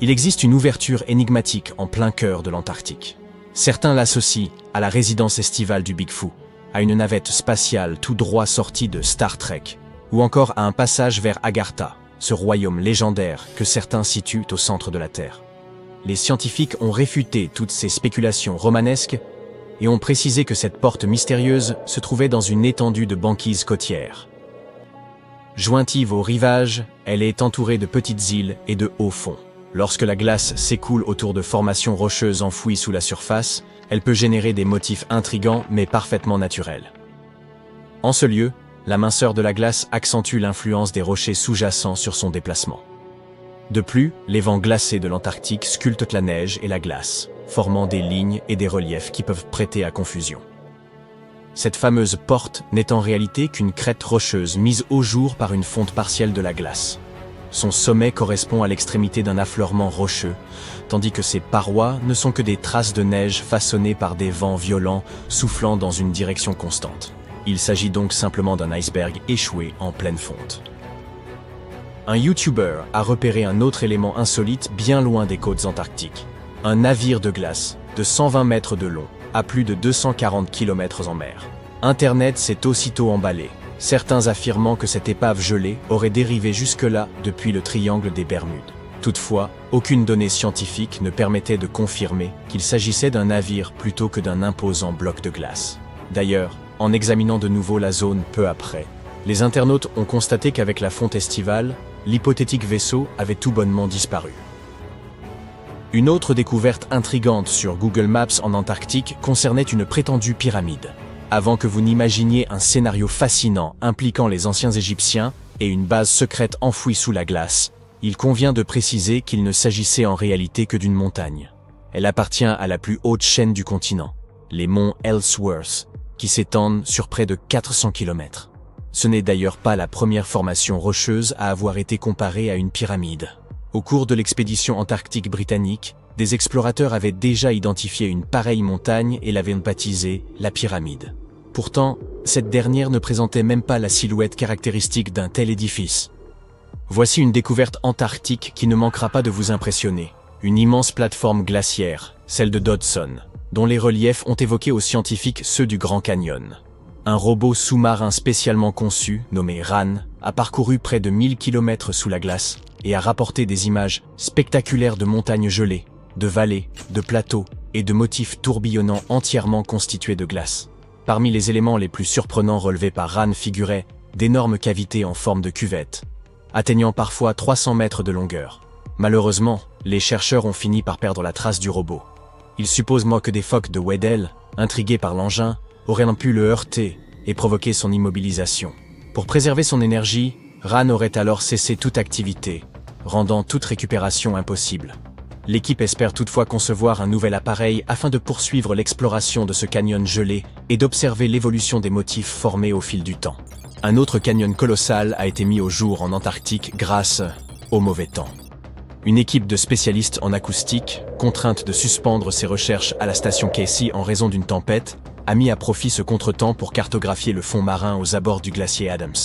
Il existe une ouverture énigmatique en plein cœur de l'Antarctique. Certains l'associent à la résidence estivale du Big Foot, à une navette spatiale tout droit sortie de Star Trek, ou encore à un passage vers Agartha, ce royaume légendaire que certains situent au centre de la Terre. Les scientifiques ont réfuté toutes ces spéculations romanesques et ont précisé que cette porte mystérieuse se trouvait dans une étendue de banquise côtière. Jointive au rivage, elle est entourée de petites îles et de hauts fonds. Lorsque la glace s'écoule autour de formations rocheuses enfouies sous la surface, elle peut générer des motifs intrigants mais parfaitement naturels. En ce lieu, la minceur de la glace accentue l'influence des rochers sous-jacents sur son déplacement. De plus, les vents glacés de l'Antarctique sculptent la neige et la glace, formant des lignes et des reliefs qui peuvent prêter à confusion. Cette fameuse porte n'est en réalité qu'une crête rocheuse mise au jour par une fonte partielle de la glace. Son sommet correspond à l'extrémité d'un affleurement rocheux, tandis que ses parois ne sont que des traces de neige façonnées par des vents violents soufflant dans une direction constante. Il s'agit donc simplement d'un iceberg échoué en pleine fonte. Un YouTuber a repéré un autre élément insolite bien loin des côtes antarctiques. Un navire de glace de 120 mètres de long, à plus de 240 km en mer. Internet s'est aussitôt emballé, certains affirmant que cette épave gelée aurait dérivé jusque-là depuis le triangle des Bermudes. Toutefois, aucune donnée scientifique ne permettait de confirmer qu'il s'agissait d'un navire plutôt que d'un imposant bloc de glace. D'ailleurs, en examinant de nouveau la zone peu après, les internautes ont constaté qu'avec la fonte estivale, l'hypothétique vaisseau avait tout bonnement disparu. Une autre découverte intrigante sur Google Maps en Antarctique concernait une prétendue pyramide. Avant que vous n'imaginiez un scénario fascinant impliquant les anciens Égyptiens et une base secrète enfouie sous la glace, il convient de préciser qu'il ne s'agissait en réalité que d'une montagne. Elle appartient à la plus haute chaîne du continent, les monts Ellsworth, qui s'étendent sur près de 400 km. Ce n'est d'ailleurs pas la première formation rocheuse à avoir été comparée à une pyramide. Au cours de l'expédition antarctique britannique, des explorateurs avaient déjà identifié une pareille montagne et l'avaient baptisée la pyramide. Pourtant, cette dernière ne présentait même pas la silhouette caractéristique d'un tel édifice. Voici une découverte antarctique qui ne manquera pas de vous impressionner. Une immense plateforme glaciaire, celle de Dodson, dont les reliefs ont évoqué aux scientifiques ceux du Grand Canyon. Un robot sous-marin spécialement conçu, nommé RAN, a parcouru près de 1000 km sous la glace et a rapporté des images spectaculaires de montagnes gelées, de vallées, de plateaux et de motifs tourbillonnants entièrement constitués de glace. Parmi les éléments les plus surprenants relevés par RAN figuraient d'énormes cavités en forme de cuvette, atteignant parfois 300 mètres de longueur. Malheureusement, les chercheurs ont fini par perdre la trace du robot. Ils supposent que des phoques de Weddell, intrigués par l'engin, auraient pu le heurter et provoquer son immobilisation. Pour préserver son énergie, RAN aurait alors cessé toute activité, rendant toute récupération impossible. L'équipe espère toutefois concevoir un nouvel appareil afin de poursuivre l'exploration de ce canyon gelé et d'observer l'évolution des motifs formés au fil du temps. Un autre canyon colossal a été mis au jour en Antarctique grâce au mauvais temps. Une équipe de spécialistes en acoustique, contrainte de suspendre ses recherches à la station Casey en raison d'une tempête, a mis à profit ce contretemps pour cartographier le fond marin aux abords du glacier Adams.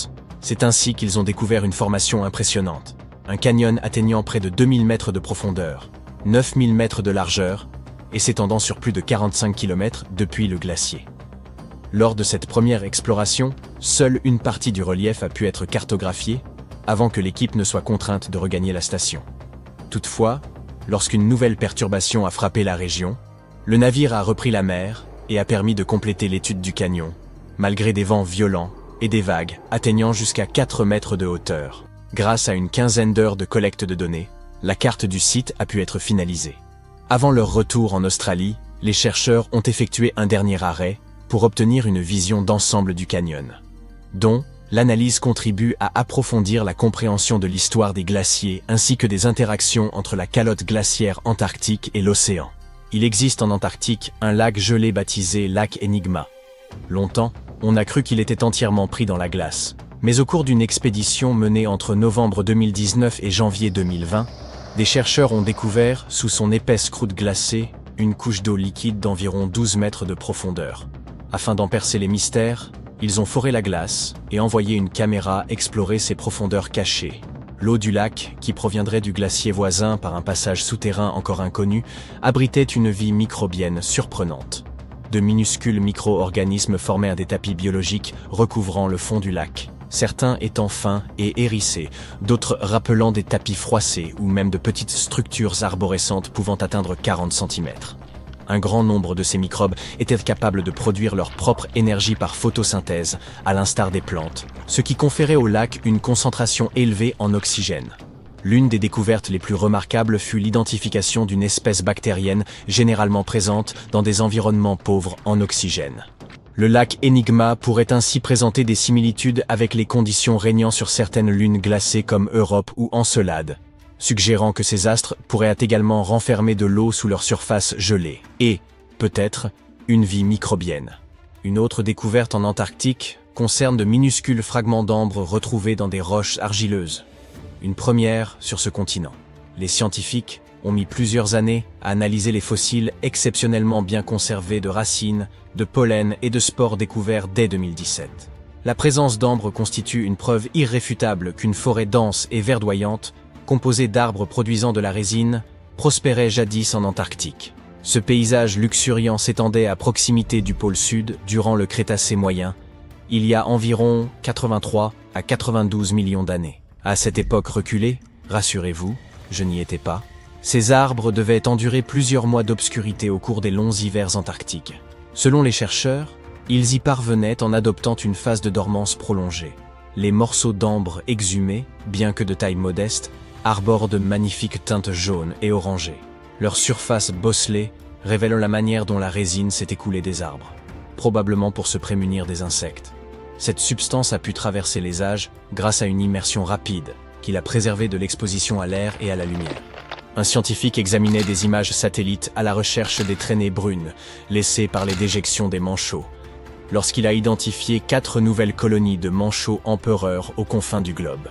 C'est ainsi qu'ils ont découvert une formation impressionnante. Un canyon atteignant près de 2000 mètres de profondeur, 9000 mètres de largeur et s'étendant sur plus de 45 km depuis le glacier. Lors de cette première exploration, seule une partie du relief a pu être cartographiée avant que l'équipe ne soit contrainte de regagner la station. Toutefois, lorsqu'une nouvelle perturbation a frappé la région, le navire a repris la mer et a permis de compléter l'étude du canyon, malgré des vents violents et des vagues atteignant jusqu'à 4 mètres de hauteur. Grâce à une quinzaine d'heures de collecte de données, la carte du site a pu être finalisée. Avant leur retour en Australie, les chercheurs ont effectué un dernier arrêt pour obtenir une vision d'ensemble du canyon, dont l'analyse contribue à approfondir la compréhension de l'histoire des glaciers ainsi que des interactions entre la calotte glaciaire antarctique et l'océan. Il existe en Antarctique un lac gelé baptisé lac Enigma. Longtemps, On a cru qu'il était entièrement pris dans la glace. Mais au cours d'une expédition menée entre novembre 2019 et janvier 2020, des chercheurs ont découvert, sous son épaisse croûte glacée, une couche d'eau liquide d'environ 12 mètres de profondeur. Afin d'en percer les mystères, ils ont foré la glace et envoyé une caméra explorer ces profondeurs cachées. L'eau du lac, qui proviendrait du glacier voisin par un passage souterrain encore inconnu, abritait une vie microbienne surprenante. De minuscules micro-organismes formaient des tapis biologiques recouvrant le fond du lac, certains étant fins et hérissés, d'autres rappelant des tapis froissés ou même de petites structures arborescentes pouvant atteindre 40 cm. Un grand nombre de ces microbes étaient capables de produire leur propre énergie par photosynthèse, à l'instar des plantes, ce qui conférait au lac une concentration élevée en oxygène. L'une des découvertes les plus remarquables fut l'identification d'une espèce bactérienne généralement présente dans des environnements pauvres en oxygène. Le lac Enigma pourrait ainsi présenter des similitudes avec les conditions régnant sur certaines lunes glacées comme Europe ou Encelade, suggérant que ces astres pourraient également renfermer de l'eau sous leur surface gelée, et, peut-être, une vie microbienne. Une autre découverte en Antarctique concerne de minuscules fragments d'ambre retrouvés dans des roches argileuses. Une première sur ce continent. Les scientifiques ont mis plusieurs années à analyser les fossiles exceptionnellement bien conservés de racines, de pollen et de spores découverts dès 2017. La présence d'ambre constitue une preuve irréfutable qu'une forêt dense et verdoyante composé d'arbres produisant de la résine, prospérait jadis en Antarctique. Ce paysage luxuriant s'étendait à proximité du pôle sud durant le Crétacé moyen, il y a environ 83 à 92 millions d'années. À cette époque reculée, rassurez-vous, je n'y étais pas, ces arbres devaient endurer plusieurs mois d'obscurité au cours des longs hivers antarctiques. Selon les chercheurs, ils y parvenaient en adoptant une phase de dormance prolongée. Les morceaux d'ambre exhumés, bien que de taille modeste, arborent de magnifiques teintes jaunes et orangées. Leur surface bosselée révèle la manière dont la résine s'est écoulée des arbres, probablement pour se prémunir des insectes. Cette substance a pu traverser les âges grâce à une immersion rapide qui l'a préservée de l'exposition à l'air et à la lumière. Un scientifique examinait des images satellites à la recherche des traînées brunes laissées par les déjections des manchots, lorsqu'il a identifié 4 nouvelles colonies de manchots empereurs aux confins du globe.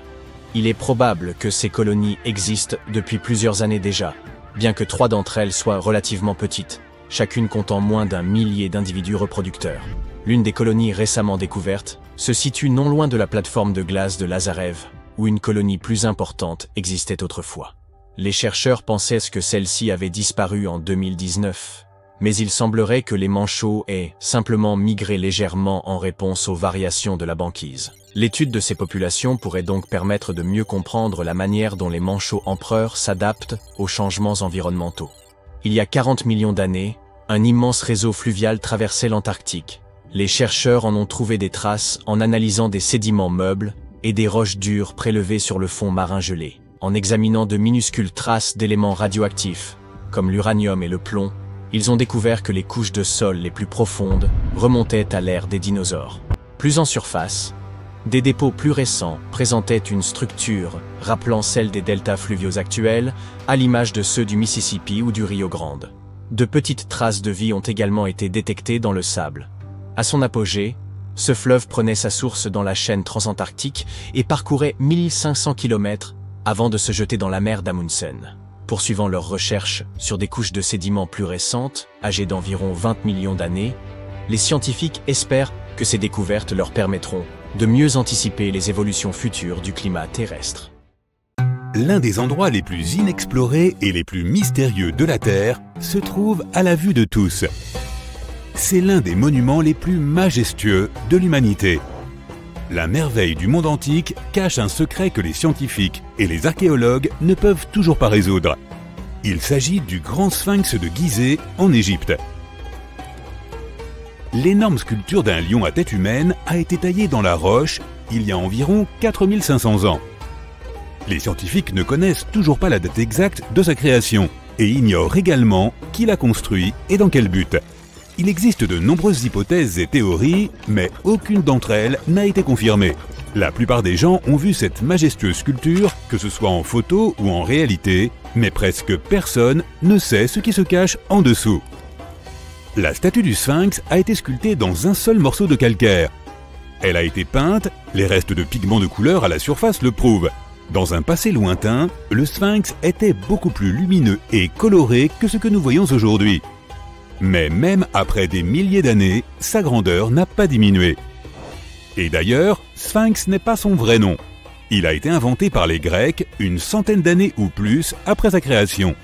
Il est probable que ces colonies existent depuis plusieurs années déjà, bien que 3 d'entre elles soient relativement petites, chacune comptant moins d'1 millier d'individus reproducteurs. L'une des colonies récemment découvertes se situe non loin de la plateforme de glace de Lazarev, où une colonie plus importante existait autrefois. Les chercheurs pensaient que celle-ci avait disparu en 2019, mais il semblerait que les manchots aient simplement migré légèrement en réponse aux variations de la banquise. L'étude de ces populations pourrait donc permettre de mieux comprendre la manière dont les manchots empereurs s'adaptent aux changements environnementaux. Il y a 40 millions d'années, un immense réseau fluvial traversait l'Antarctique. Les chercheurs en ont trouvé des traces en analysant des sédiments meubles et des roches dures prélevées sur le fond marin gelé. En examinant de minuscules traces d'éléments radioactifs, comme l'uranium et le plomb, ils ont découvert que les couches de sol les plus profondes remontaient à l'ère des dinosaures. Plus en surface, des dépôts plus récents présentaient une structure rappelant celle des deltas fluviaux actuels, à l'image de ceux du Mississippi ou du Rio Grande. De petites traces de vie ont également été détectées dans le sable. À son apogée, ce fleuve prenait sa source dans la chaîne transantarctique et parcourait 1500 km avant de se jeter dans la mer d'Amundsen. Poursuivant leurs recherches sur des couches de sédiments plus récentes, âgées d'environ 20 millions d'années, les scientifiques espèrent que ces découvertes leur permettront de mieux anticiper les évolutions futures du climat terrestre. L'un des endroits les plus inexplorés et les plus mystérieux de la Terre se trouve à la vue de tous. C'est l'un des monuments les plus majestueux de l'humanité. La merveille du monde antique cache un secret que les scientifiques et les archéologues ne peuvent toujours pas résoudre. Il s'agit du grand sphinx de Gizeh en Égypte. L'énorme sculpture d'un lion à tête humaine a été taillée dans la roche il y a environ 4500 ans. Les scientifiques ne connaissent toujours pas la date exacte de sa création et ignorent également qui l'a construit et dans quel but. Il existe de nombreuses hypothèses et théories, mais aucune d'entre elles n'a été confirmée. La plupart des gens ont vu cette majestueuse sculpture, que ce soit en photo ou en réalité, mais presque personne ne sait ce qui se cache en dessous. La statue du Sphinx a été sculptée dans un seul morceau de calcaire. Elle a été peinte, les restes de pigments de couleur à la surface le prouvent. Dans un passé lointain, le Sphinx était beaucoup plus lumineux et coloré que ce que nous voyons aujourd'hui. Mais même après des milliers d'années, sa grandeur n'a pas diminué. Et d'ailleurs, Sphinx n'est pas son vrai nom. Il a été inventé par les Grecs une centaine d'années ou plus après sa création.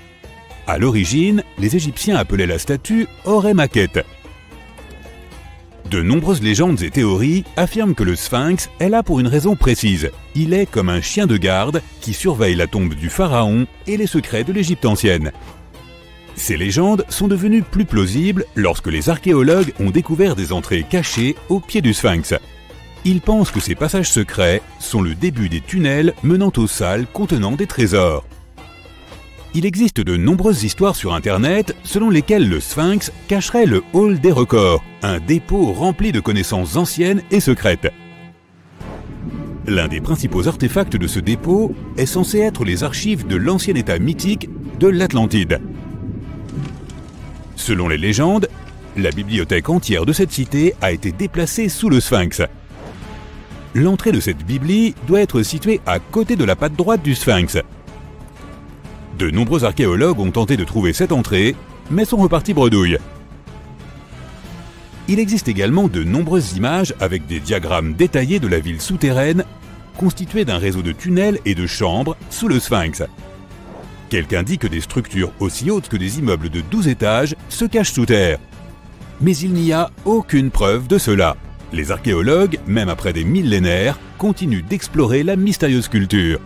À l'origine, les Égyptiens appelaient la statue Horemhakhet. De nombreuses légendes et théories affirment que le Sphinx est là pour une raison précise. Il est comme un chien de garde qui surveille la tombe du pharaon et les secrets de l'Égypte ancienne. Ces légendes sont devenues plus plausibles lorsque les archéologues ont découvert des entrées cachées au pied du Sphinx. Ils pensent que ces passages secrets sont le début des tunnels menant aux salles contenant des trésors. Il existe de nombreuses histoires sur Internet selon lesquelles le Sphinx cacherait le Hall des records, un dépôt rempli de connaissances anciennes et secrètes. L'un des principaux artefacts de ce dépôt est censé être les archives de l'ancien état mythique de l'Atlantide. Selon les légendes, la bibliothèque entière de cette cité a été déplacée sous le Sphinx. L'entrée de cette bibli doit être située à côté de la patte droite du Sphinx. De nombreux archéologues ont tenté de trouver cette entrée, mais sont repartis bredouille. Il existe également de nombreuses images avec des diagrammes détaillés de la ville souterraine, constituée d'un réseau de tunnels et de chambres sous le Sphinx. Quelqu'un dit que des structures aussi hautes que des immeubles de 12 étages se cachent sous terre. Mais il n'y a aucune preuve de cela. Les archéologues, même après des millénaires, continuent d'explorer la mystérieuse culture.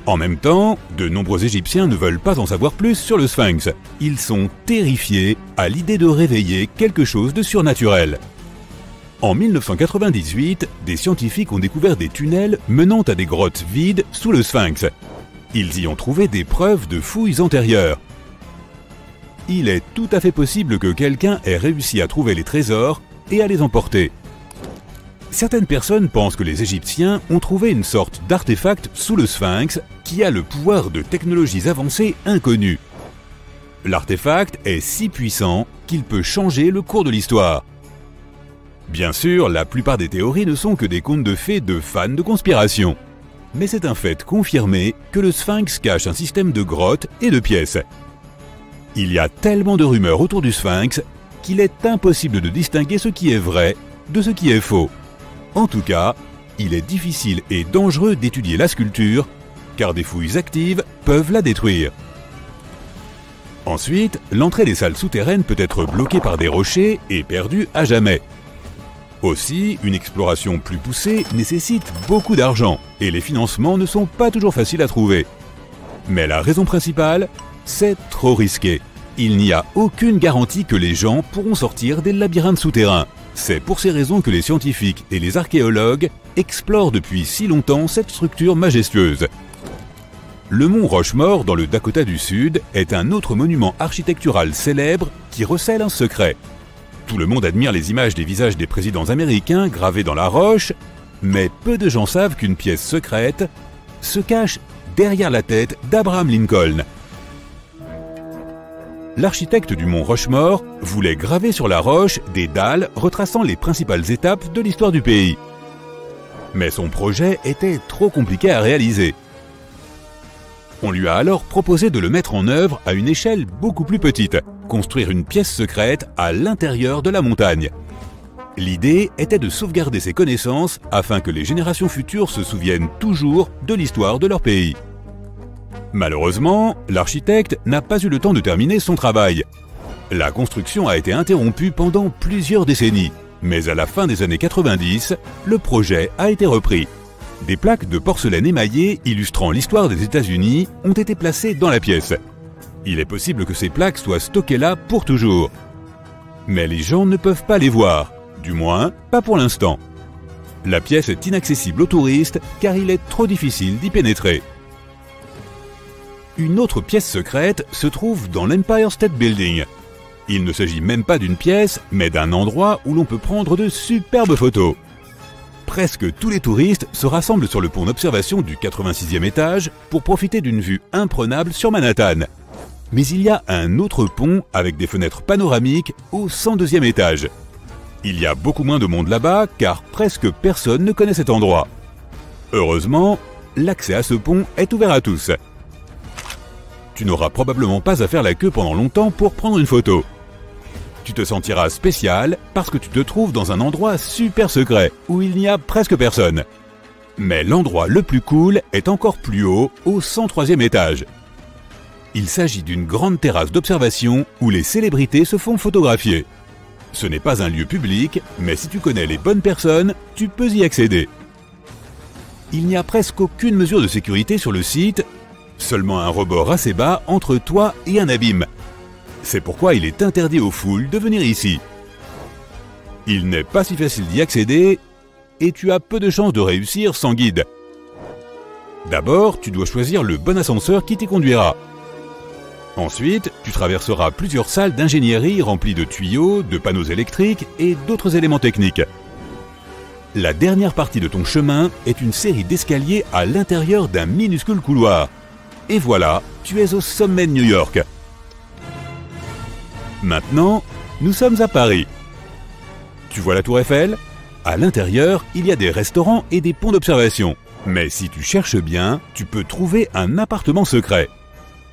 En même temps, de nombreux Égyptiens ne veulent pas en savoir plus sur le Sphinx. Ils sont terrifiés à l'idée de réveiller quelque chose de surnaturel. En 1998, des scientifiques ont découvert des tunnels menant à des grottes vides sous le Sphinx. Ils y ont trouvé des preuves de fouilles antérieures. Il est tout à fait possible que quelqu'un ait réussi à trouver les trésors et à les emporter. Certaines personnes pensent que les Égyptiens ont trouvé une sorte d'artefact sous le Sphinx qui a le pouvoir de technologies avancées inconnues. L'artefact est si puissant qu'il peut changer le cours de l'histoire. Bien sûr, la plupart des théories ne sont que des contes de fées de fans de conspiration. Mais c'est un fait confirmé que le Sphinx cache un système de grottes et de pièces. Il y a tellement de rumeurs autour du Sphinx qu'il est impossible de distinguer ce qui est vrai de ce qui est faux. En tout cas, il est difficile et dangereux d'étudier la sculpture, car des fouilles actives peuvent la détruire. Ensuite, l'entrée des salles souterraines peut être bloquée par des rochers et perdue à jamais. Aussi, une exploration plus poussée nécessite beaucoup d'argent, et les financements ne sont pas toujours faciles à trouver. Mais la raison principale, c'est trop risqué. Il n'y a aucune garantie que les gens pourront sortir des labyrinthes souterrains. C'est pour ces raisons que les scientifiques et les archéologues explorent depuis si longtemps cette structure majestueuse. Le mont Rushmore, dans le Dakota du Sud, est un autre monument architectural célèbre qui recèle un secret. Tout le monde admire les images des visages des présidents américains gravés dans la roche, mais peu de gens savent qu'une pièce secrète se cache derrière la tête d'Abraham Lincoln. L'architecte du mont Rushmore voulait graver sur la roche des dalles retraçant les principales étapes de l'histoire du pays. Mais son projet était trop compliqué à réaliser. On lui a alors proposé de le mettre en œuvre à une échelle beaucoup plus petite, construire une pièce secrète à l'intérieur de la montagne. L'idée était de sauvegarder ses connaissances afin que les générations futures se souviennent toujours de l'histoire de leur pays. Malheureusement, l'architecte n'a pas eu le temps de terminer son travail. La construction a été interrompue pendant plusieurs décennies, mais à la fin des années 90, le projet a été repris. Des plaques de porcelaine émaillée illustrant l'histoire des États-Unis ont été placées dans la pièce. Il est possible que ces plaques soient stockées là pour toujours. Mais les gens ne peuvent pas les voir, du moins pas pour l'instant. La pièce est inaccessible aux touristes car il est trop difficile d'y pénétrer. Une autre pièce secrète se trouve dans l'Empire State Building. Il ne s'agit même pas d'une pièce, mais d'un endroit où l'on peut prendre de superbes photos. Presque tous les touristes se rassemblent sur le pont d'observation du 86e étage pour profiter d'une vue imprenable sur Manhattan. Mais il y a un autre pont avec des fenêtres panoramiques au 102e étage. Il y a beaucoup moins de monde là-bas car presque personne ne connaît cet endroit. Heureusement, l'accès à ce pont est ouvert à tous. Tu n'auras probablement pas à faire la queue pendant longtemps pour prendre une photo. Tu te sentiras spécial parce que tu te trouves dans un endroit super secret où il n'y a presque personne. Mais l'endroit le plus cool est encore plus haut, au 103e étage. Il s'agit d'une grande terrasse d'observation où les célébrités se font photographier. Ce n'est pas un lieu public, mais si tu connais les bonnes personnes, tu peux y accéder. Il n'y a presque aucune mesure de sécurité sur le site, seulement un rebord assez bas entre toi et un abîme. C'est pourquoi il est interdit aux foules de venir ici. Il n'est pas si facile d'y accéder et tu as peu de chances de réussir sans guide. D'abord, tu dois choisir le bon ascenseur qui t'y conduira. Ensuite, tu traverseras plusieurs salles d'ingénierie remplies de tuyaux, de panneaux électriques et d'autres éléments techniques. La dernière partie de ton chemin est une série d'escaliers à l'intérieur d'un minuscule couloir. Et voilà, tu es au sommet de New York. Maintenant, nous sommes à Paris. Tu vois la tour Eiffel ? À l'intérieur, il y a des restaurants et des ponts d'observation. Mais si tu cherches bien, tu peux trouver un appartement secret.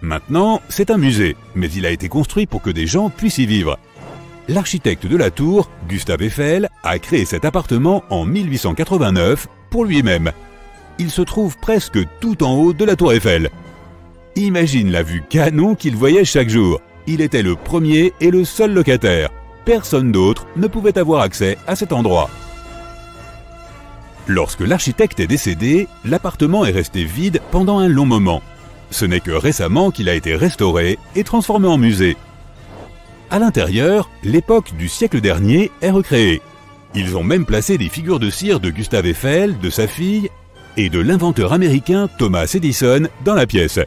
Maintenant, c'est un musée, mais il a été construit pour que des gens puissent y vivre. L'architecte de la tour, Gustave Eiffel, a créé cet appartement en 1889 pour lui-même. Il se trouve presque tout en haut de la tour Eiffel. Imagine la vue canon qu'il voyait chaque jour. Il était le premier et le seul locataire. Personne d'autre ne pouvait avoir accès à cet endroit. Lorsque l'architecte est décédé, l'appartement est resté vide pendant un long moment. Ce n'est que récemment qu'il a été restauré et transformé en musée. À l'intérieur, l'époque du siècle dernier est recréée. Ils ont même placé des figures de cire de Gustave Eiffel, de sa fille et de l'inventeur américain Thomas Edison dans la pièce.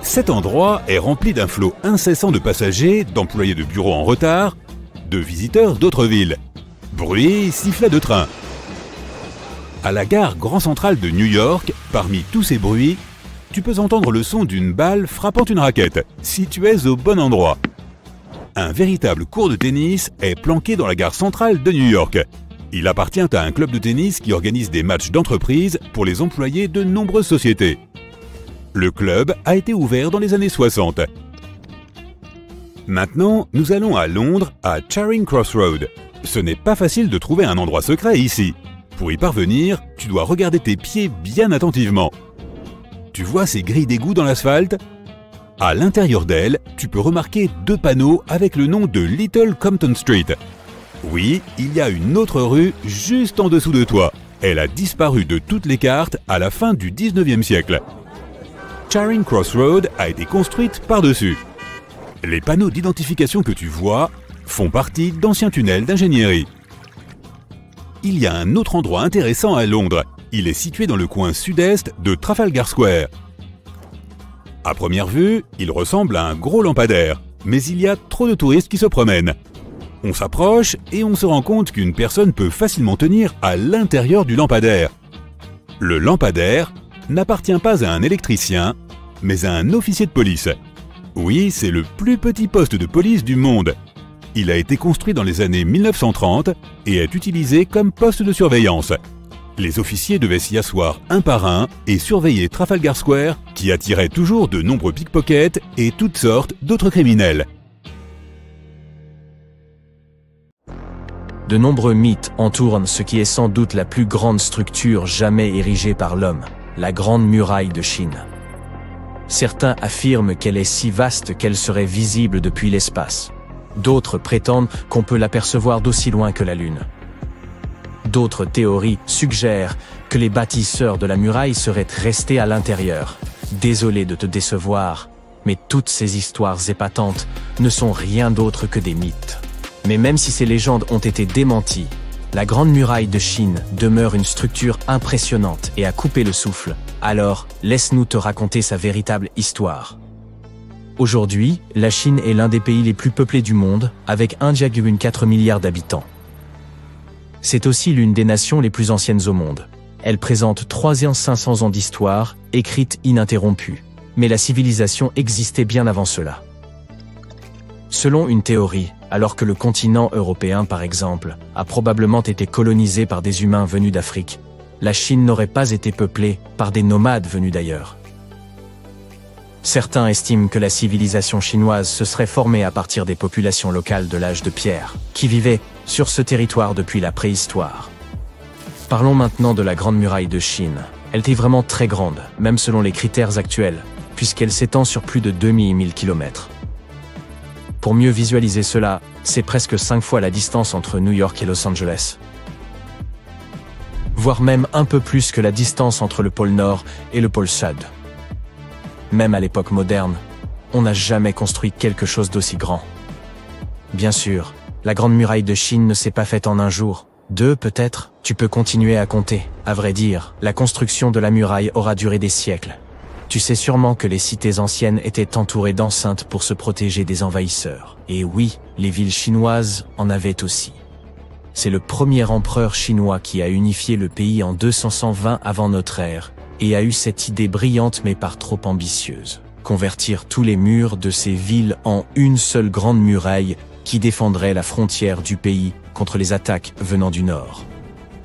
Cet endroit est rempli d'un flot incessant de passagers, d'employés de bureaux en retard, de visiteurs d'autres villes. Bruit, sifflet de train. À la gare Grand Central de New York, parmi tous ces bruits, tu peux entendre le son d'une balle frappant une raquette, si tu es au bon endroit. Un véritable court de tennis est planqué dans la gare centrale de New York. Il appartient à un club de tennis qui organise des matchs d'entreprise pour les employés de nombreuses sociétés. Le club a été ouvert dans les années 60. Maintenant, nous allons à Londres, à Charing Cross Road. Ce n'est pas facile de trouver un endroit secret ici. Pour y parvenir, tu dois regarder tes pieds bien attentivement. Tu vois ces grilles d'égout dans l'asphalte ? À l'intérieur d'elles, tu peux remarquer deux panneaux avec le nom de Little Compton Street. Oui, il y a une autre rue juste en dessous de toi. Elle a disparu de toutes les cartes à la fin du 19e siècle. Charing Cross Road a été construite par-dessus. Les panneaux d'identification que tu vois font partie d'anciens tunnels d'ingénierie. Il y a un autre endroit intéressant à Londres. Il est situé dans le coin sud-est de Trafalgar Square. À première vue, il ressemble à un gros lampadaire, mais il y a trop de touristes qui se promènent. On s'approche et on se rend compte qu'une personne peut facilement tenir à l'intérieur du lampadaire. Le lampadaire n'appartient pas à un électricien, mais à un officier de police. Oui, c'est le plus petit poste de police du monde. Il a été construit dans les années 1930 et est utilisé comme poste de surveillance. Les officiers devaient s'y asseoir un par un et surveiller Trafalgar Square, qui attirait toujours de nombreux pickpockets et toutes sortes d'autres criminels. De nombreux mythes entourent ce qui est sans doute la plus grande structure jamais érigée par l'homme, la Grande Muraille de Chine. Certains affirment qu'elle est si vaste qu'elle serait visible depuis l'espace. D'autres prétendent qu'on peut l'apercevoir d'aussi loin que la Lune. D'autres théories suggèrent que les bâtisseurs de la muraille seraient restés à l'intérieur. Désolé de te décevoir, mais toutes ces histoires épatantes ne sont rien d'autre que des mythes. Mais même si ces légendes ont été démenties, la Grande Muraille de Chine demeure une structure impressionnante et à couper le souffle. Alors, laisse-nous te raconter sa véritable histoire. Aujourd'hui, la Chine est l'un des pays les plus peuplés du monde, avec 1,4 milliard d'habitants. C'est aussi l'une des nations les plus anciennes au monde. Elle présente 3500 ans d'histoire, écrite ininterrompue. Mais la civilisation existait bien avant cela. Selon une théorie, alors que le continent européen par exemple, a probablement été colonisé par des humains venus d'Afrique, la Chine n'aurait pas été peuplée par des nomades venus d'ailleurs. Certains estiment que la civilisation chinoise se serait formée à partir des populations locales de l'âge de pierre, qui vivaient sur ce territoire depuis la préhistoire. Parlons maintenant de la Grande Muraille de Chine. Elle était vraiment très grande, même selon les critères actuels, puisqu'elle s'étend sur plus de 2000 km. Pour mieux visualiser cela, c'est presque 5 fois la distance entre New York et Los Angeles. Voire même un peu plus que la distance entre le pôle Nord et le pôle Sud. Même à l'époque moderne, on n'a jamais construit quelque chose d'aussi grand. Bien sûr, la Grande Muraille de Chine ne s'est pas faite en un jour, 2 peut-être, tu peux continuer à compter. À vrai dire, la construction de la muraille aura duré des siècles. Tu sais sûrement que les cités anciennes étaient entourées d'enceintes pour se protéger des envahisseurs. Et oui, les villes chinoises en avaient aussi. C'est le premier empereur chinois qui a unifié le pays en 220 avant notre ère, et a eu cette idée brillante mais par trop ambitieuse. Convertir tous les murs de ces villes en une seule grande muraille qui défendrait la frontière du pays contre les attaques venant du nord.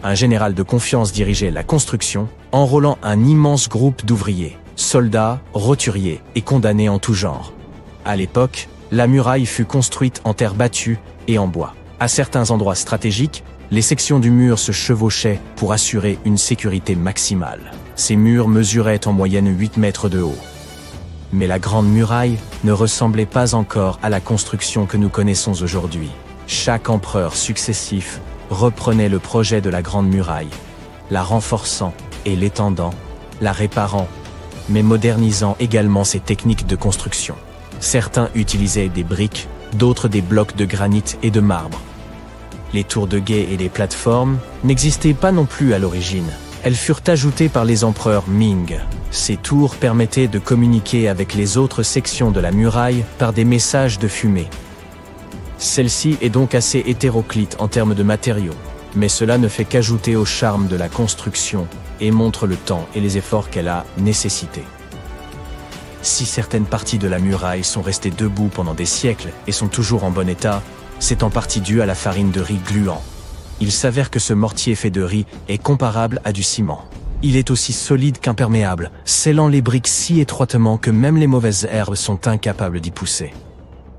Un général de confiance dirigeait la construction, enrôlant un immense groupe d'ouvriers, soldats, roturiers et condamnés en tout genre. À l'époque, la muraille fut construite en terre battue et en bois. À certains endroits stratégiques, les sections du mur se chevauchaient pour assurer une sécurité maximale. Ces murs mesuraient en moyenne 8 mètres de haut. Mais la Grande Muraille ne ressemblait pas encore à la construction que nous connaissons aujourd'hui. Chaque empereur successif reprenait le projet de la Grande Muraille, la renforçant et l'étendant, la réparant, mais modernisant également ses techniques de construction. Certains utilisaient des briques, d'autres des blocs de granit et de marbre. Les tours de guet et les plateformes n'existaient pas non plus à l'origine. Elles furent ajoutées par les empereurs Ming. Ces tours permettaient de communiquer avec les autres sections de la muraille par des messages de fumée. Celle-ci est donc assez hétéroclite en termes de matériaux, mais cela ne fait qu'ajouter au charme de la construction et montre le temps et les efforts qu'elle a nécessités. Si certaines parties de la muraille sont restées debout pendant des siècles et sont toujours en bon état, c'est en partie dû à la farine de riz gluant. Il s'avère que ce mortier fait de riz est comparable à du ciment. Il est aussi solide qu'imperméable, scellant les briques si étroitement que même les mauvaises herbes sont incapables d'y pousser.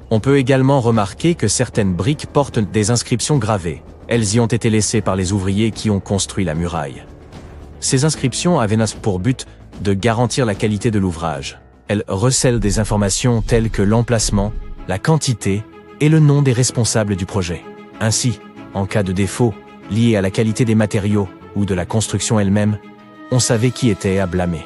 On peut également remarquer que certaines briques portent des inscriptions gravées. Elles y ont été laissées par les ouvriers qui ont construit la muraille. Ces inscriptions avaient pour but de garantir la qualité de l'ouvrage. Elles recèlent des informations telles que l'emplacement, la quantité et le nom des responsables du projet. Ainsi, en cas de défaut, lié à la qualité des matériaux ou de la construction elle-même, on savait qui était à blâmer.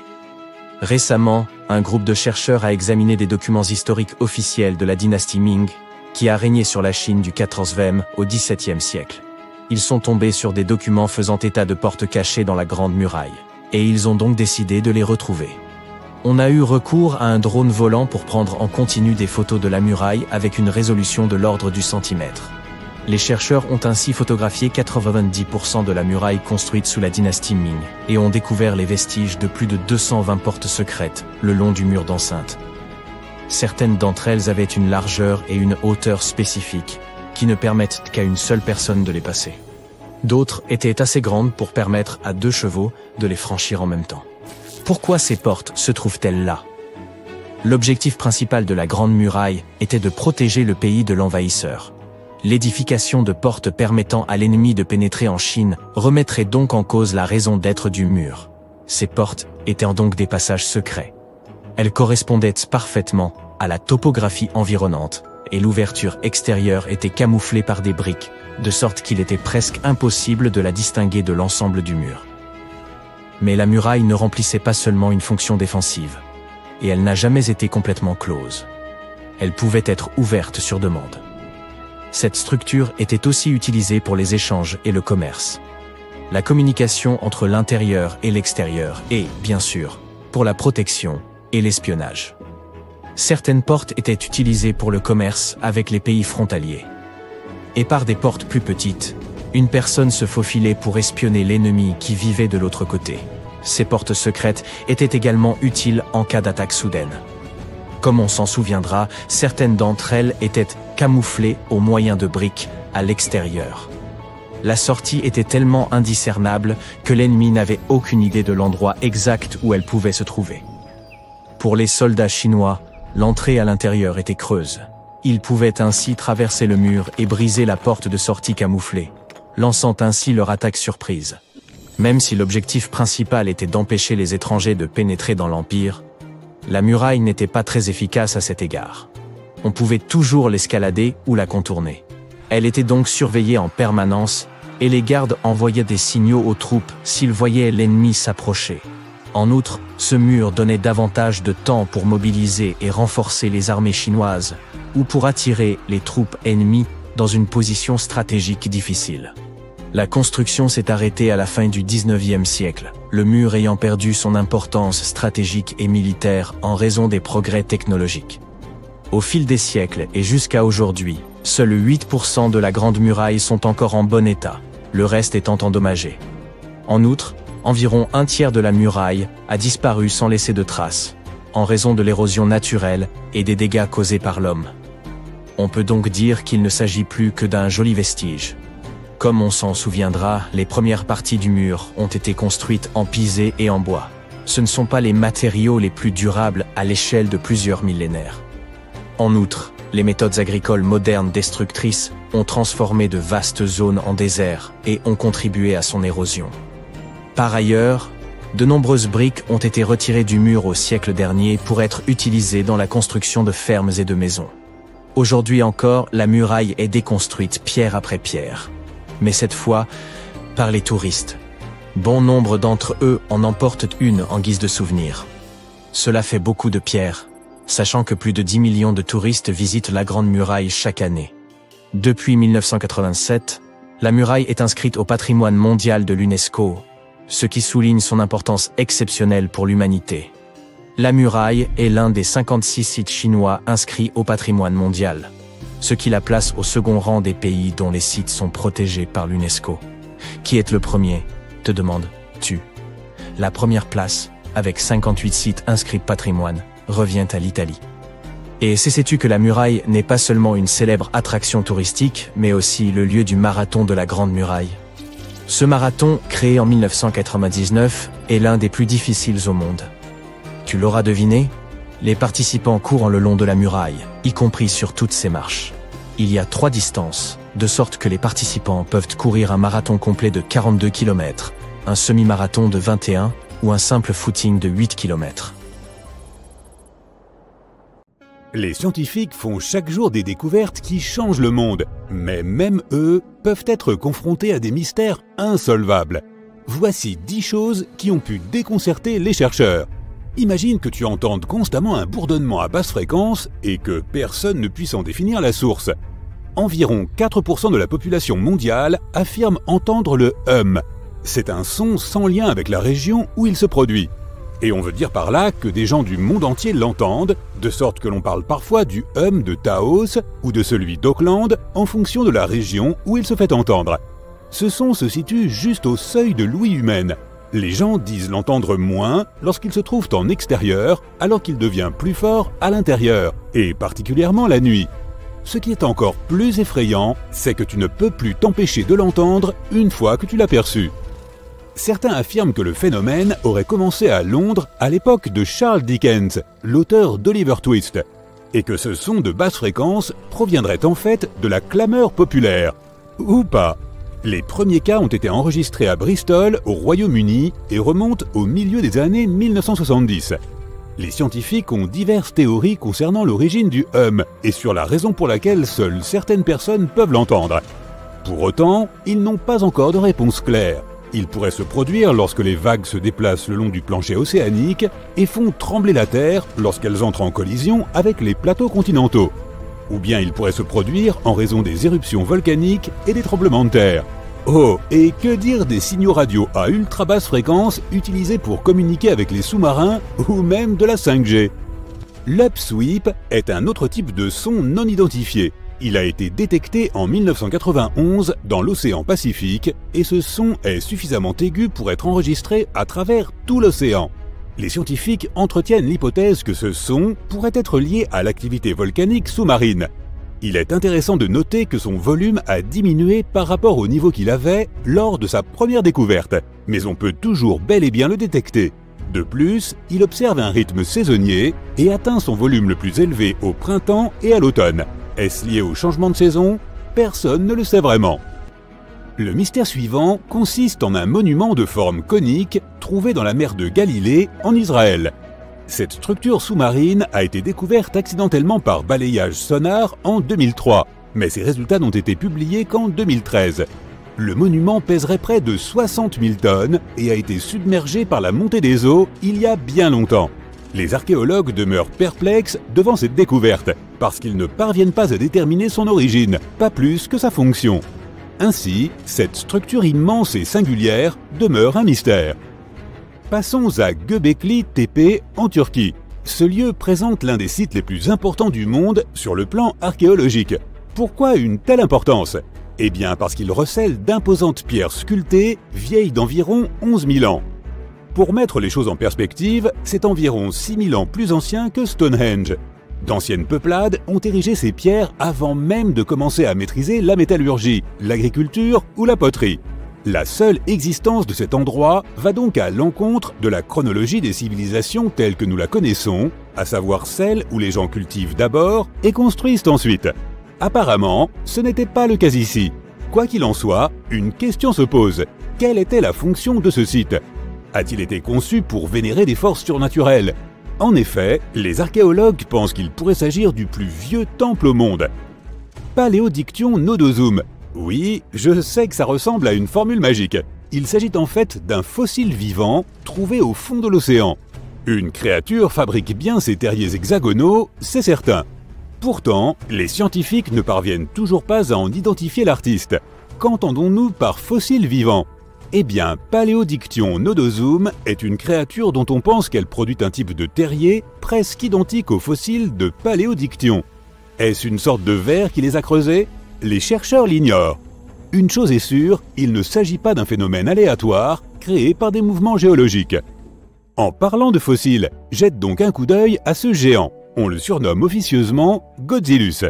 Récemment, un groupe de chercheurs a examiné des documents historiques officiels de la dynastie Ming, qui a régné sur la Chine du XIVe au XVIIe siècle. Ils sont tombés sur des documents faisant état de portes cachées dans la Grande Muraille, et ils ont donc décidé de les retrouver. On a eu recours à un drone volant pour prendre en continu des photos de la muraille avec une résolution de l'ordre du centimètre. Les chercheurs ont ainsi photographié 90% de la muraille construite sous la dynastie Ming et ont découvert les vestiges de plus de 220 portes secrètes le long du mur d'enceinte. Certaines d'entre elles avaient une largeur et une hauteur spécifiques qui ne permettent qu'à une seule personne de les passer. D'autres étaient assez grandes pour permettre à 2 chevaux de les franchir en même temps. Pourquoi ces portes se trouvent-elles là? L'objectif principal de la Grande Muraille était de protéger le pays de l'envahisseur. L'édification de portes permettant à l'ennemi de pénétrer en Chine remettrait donc en cause la raison d'être du mur. Ces portes étaient donc des passages secrets. Elles correspondaient parfaitement à la topographie environnante, et l'ouverture extérieure était camouflée par des briques, de sorte qu'il était presque impossible de la distinguer de l'ensemble du mur. Mais la muraille ne remplissait pas seulement une fonction défensive, et elle n'a jamais été complètement close. Elle pouvait être ouverte sur demande. Cette structure était aussi utilisée pour les échanges et le commerce. La communication entre l'intérieur et l'extérieur et, bien sûr, pour la protection et l'espionnage. Certaines portes étaient utilisées pour le commerce avec les pays frontaliers. Et par des portes plus petites, une personne se faufilait pour espionner l'ennemi qui vivait de l'autre côté. ces portes secrètes étaient également utiles en cas d'attaque soudaine. Comme on s'en souviendra, certaines d'entre elles étaient camouflées au moyen de briques à l'extérieur. La sortie était tellement indiscernable que l'ennemi n'avait aucune idée de l'endroit exact où elle pouvait se trouver. Pour les soldats chinois, l'entrée à l'intérieur était creuse. Ils pouvaient ainsi traverser le mur et briser la porte de sortie camouflée, lançant ainsi leur attaque surprise. Même si l'objectif principal était d'empêcher les étrangers de pénétrer dans l'Empire, la muraille n'était pas très efficace à cet égard. On pouvait toujours l'escalader ou la contourner. Elle était donc surveillée en permanence et les gardes envoyaient des signaux aux troupes s'ils voyaient l'ennemi s'approcher. En outre, ce mur donnait davantage de temps pour mobiliser et renforcer les armées chinoises ou pour attirer les troupes ennemies dans une position stratégique difficile. La construction s'est arrêtée à la fin du XIXe siècle, le mur ayant perdu son importance stratégique et militaire en raison des progrès technologiques. Au fil des siècles et jusqu'à aujourd'hui, seuls 8% de la Grande Muraille sont encore en bon état, le reste étant endommagé. En outre, environ un tiers de la muraille a disparu sans laisser de traces, en raison de l'érosion naturelle et des dégâts causés par l'homme. On peut donc dire qu'il ne s'agit plus que d'un joli vestige. Comme on s'en souviendra, les premières parties du mur ont été construites en pisé et en bois. Ce ne sont pas les matériaux les plus durables à l'échelle de plusieurs millénaires. En outre, les méthodes agricoles modernes destructrices ont transformé de vastes zones en désert et ont contribué à son érosion. Par ailleurs, de nombreuses briques ont été retirées du mur au siècle dernier pour être utilisées dans la construction de fermes et de maisons. Aujourd'hui encore, la muraille est déconstruite pierre après pierre. Mais cette fois, par les touristes. Bon nombre d'entre eux en emportent une en guise de souvenir. Cela fait beaucoup de pierres, sachant que plus de 10 millions de touristes visitent la Grande Muraille chaque année. Depuis 1987, la muraille est inscrite au patrimoine mondial de l'UNESCO, ce qui souligne son importance exceptionnelle pour l'humanité. La muraille est l'un des 56 sites chinois inscrits au patrimoine mondial, ce qui la place au second rang des pays dont les sites sont protégés par l'UNESCO. Qui est le premier, te demandes-tu? La première place, avec 58 sites inscrits patrimoine, revient à l'Italie. Et sais-tu que la muraille n'est pas seulement une célèbre attraction touristique, mais aussi le lieu du marathon de la Grande Muraille. Ce marathon, créé en 1999, est l'un des plus difficiles au monde. Tu l'auras deviné? Les participants courent le long de la muraille, y compris sur toutes ses marches. Il y a 3 distances, de sorte que les participants peuvent courir un marathon complet de 42 km, un semi-marathon de 21 ou un simple footing de 8 km. Les scientifiques font chaque jour des découvertes qui changent le monde, mais même eux peuvent être confrontés à des mystères insolvables. Voici 10 choses qui ont pu déconcerter les chercheurs. Imagine que tu entendes constamment un bourdonnement à basse fréquence et que personne ne puisse en définir la source. Environ 4% de la population mondiale affirme entendre le hum. C'est un son sans lien avec la région où il se produit. Et on veut dire par là que des gens du monde entier l'entendent, de sorte que l'on parle parfois du hum de Taos ou de celui d'Auckland en fonction de la région où il se fait entendre. Ce son se situe juste au seuil de l'ouïe humaine. Les gens disent l'entendre moins lorsqu'il se trouve en extérieur, alors qu'il devient plus fort à l'intérieur, et particulièrement la nuit. Ce qui est encore plus effrayant, c'est que tu ne peux plus t'empêcher de l'entendre une fois que tu l'as perçu. Certains affirment que le phénomène aurait commencé à Londres à l'époque de Charles Dickens, l'auteur d'Oliver Twist, et que ce son de basse fréquence proviendrait en fait de la clameur populaire. Ou pas. Les premiers cas ont été enregistrés à Bristol, au Royaume-Uni, et remontent au milieu des années 1970. Les scientifiques ont diverses théories concernant l'origine du hum, et sur la raison pour laquelle seules certaines personnes peuvent l'entendre. Pour autant, ils n'ont pas encore de réponse claire. Il pourrait se produire lorsque les vagues se déplacent le long du plancher océanique et font trembler la Terre lorsqu'elles entrent en collision avec les plateaux continentaux. Ou bien il pourrait se produire en raison des éruptions volcaniques et des tremblements de terre. Oh, et que dire des signaux radio à ultra basse fréquence utilisés pour communiquer avec les sous-marins ou même de la 5G. L'upsweep est un autre type de son non identifié. Il a été détecté en 1991 dans l'océan Pacifique et ce son est suffisamment aigu pour être enregistré à travers tout l'océan. Les scientifiques entretiennent l'hypothèse que ce son pourrait être lié à l'activité volcanique sous-marine. Il est intéressant de noter que son volume a diminué par rapport au niveau qu'il avait lors de sa première découverte, mais on peut toujours bel et bien le détecter. De plus, il observe un rythme saisonnier et atteint son volume le plus élevé au printemps et à l'automne. Est-ce lié au changement de saison? Personne ne le sait vraiment. Le mystère suivant consiste en un monument de forme conique trouvé dans la mer de Galilée, en Israël. Cette structure sous-marine a été découverte accidentellement par balayage sonar en 2003, mais ses résultats n'ont été publiés qu'en 2013. Le monument pèserait près de 60 000 tonnes et a été submergé par la montée des eaux il y a bien longtemps. Les archéologues demeurent perplexes devant cette découverte, parce qu'ils ne parviennent pas à déterminer son origine, pas plus que sa fonction. Ainsi, cette structure immense et singulière demeure un mystère. Passons à Göbekli Tepe en Turquie. Ce lieu présente l'un des sites les plus importants du monde sur le plan archéologique. Pourquoi une telle importance? Eh bien parce qu'il recèle d'imposantes pierres sculptées vieilles d'environ 11 000 ans. Pour mettre les choses en perspective, c'est environ 6 000 ans plus ancien que Stonehenge. D'anciennes peuplades ont érigé ces pierres avant même de commencer à maîtriser la métallurgie, l'agriculture ou la poterie. La seule existence de cet endroit va donc à l'encontre de la chronologie des civilisations telles que nous la connaissons, à savoir celle où les gens cultivent d'abord et construisent ensuite. Apparemment, ce n'était pas le cas ici. Quoi qu'il en soit, une question se pose. Quelle était la fonction de ce site? A-t-il été conçu pour vénérer des forces surnaturelles? En effet, les archéologues pensent qu'il pourrait s'agir du plus vieux temple au monde. Paléodiction Nodosum. Oui, je sais que ça ressemble à une formule magique. Il s'agit en fait d'un fossile vivant trouvé au fond de l'océan. Une créature fabrique bien ses terriers hexagonaux, c'est certain. Pourtant, les scientifiques ne parviennent toujours pas à en identifier l'artiste. Qu'entendons-nous par fossile vivant? Eh bien, Paléodiction Nodosum est une créature dont on pense qu'elle produit un type de terrier presque identique aux fossiles de Paléodiction. Est-ce une sorte de ver qui les a creusés? Les chercheurs l'ignorent. Une chose est sûre, il ne s'agit pas d'un phénomène aléatoire créé par des mouvements géologiques. En parlant de fossiles, jette donc un coup d'œil à ce géant. On le surnomme officieusement Godzillus.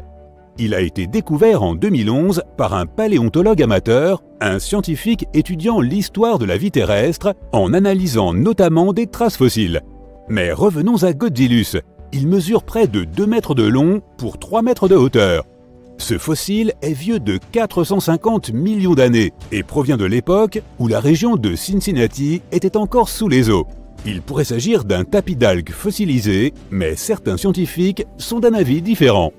Il a été découvert en 2011 par un paléontologue amateur, un scientifique étudiant l'histoire de la vie terrestre en analysant notamment des traces fossiles. Mais revenons à Godzillus. Il mesure près de 2 mètres de long pour 3 mètres de hauteur. Ce fossile est vieux de 450 millions d'années et provient de l'époque où la région de Cincinnati était encore sous les eaux. Il pourrait s'agir d'un tapis d'algues fossilisé, mais certains scientifiques sont d'un avis différent.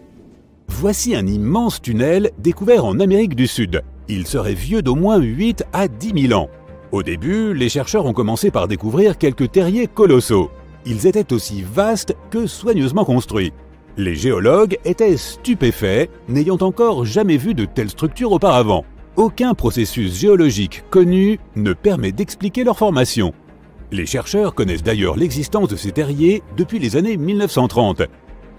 Voici un immense tunnel découvert en Amérique du Sud. Il serait vieux d'au moins 8 à 10 000 ans. Au début, les chercheurs ont commencé par découvrir quelques terriers colossaux. Ils étaient aussi vastes que soigneusement construits. Les géologues étaient stupéfaits, n'ayant encore jamais vu de telles structures auparavant. Aucun processus géologique connu ne permet d'expliquer leur formation. Les chercheurs connaissent d'ailleurs l'existence de ces terriers depuis les années 1930.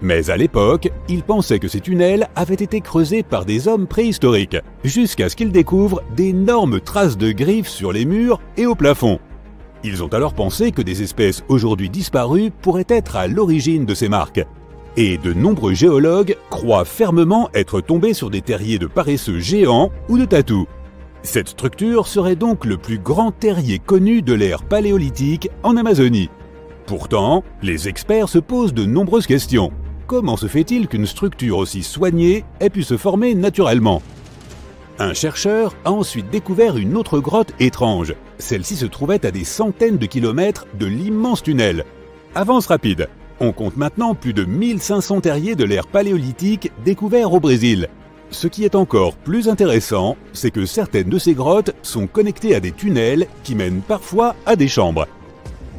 Mais à l'époque, ils pensaient que ces tunnels avaient été creusés par des hommes préhistoriques, jusqu'à ce qu'ils découvrent d'énormes traces de griffes sur les murs et au plafond. Ils ont alors pensé que des espèces aujourd'hui disparues pourraient être à l'origine de ces marques. Et de nombreux géologues croient fermement être tombés sur des terriers de paresseux géants ou de tatous. Cette structure serait donc le plus grand terrier connu de l'ère paléolithique en Amazonie. Pourtant, les experts se posent de nombreuses questions. Comment se fait-il qu'une structure aussi soignée ait pu se former naturellement? Un chercheur a ensuite découvert une autre grotte étrange. Celle-ci se trouvait à des centaines de kilomètres de l'immense tunnel. Avance rapide. On compte maintenant plus de 1500 terriers de l'ère paléolithique découverts au Brésil. Ce qui est encore plus intéressant, c'est que certaines de ces grottes sont connectées à des tunnels qui mènent parfois à des chambres.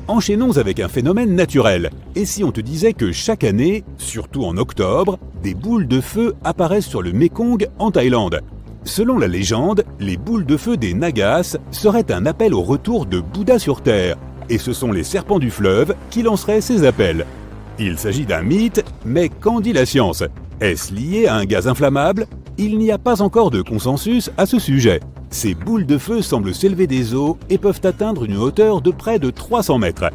Enchaînons avec un phénomène naturel. Et si on te disait que chaque année, surtout en octobre, des boules de feu apparaissent sur le Mekong en Thaïlande? Selon la légende, les boules de feu des Nagas seraient un appel au retour de Bouddha sur Terre. Et ce sont les serpents du fleuve qui lanceraient ces appels. Il s'agit d'un mythe, mais qu'en dit la science? Est-ce lié à un gaz inflammable? Il n'y a pas encore de consensus à ce sujet. Ces boules de feu semblent s'élever des eaux et peuvent atteindre une hauteur de près de 300 mètres.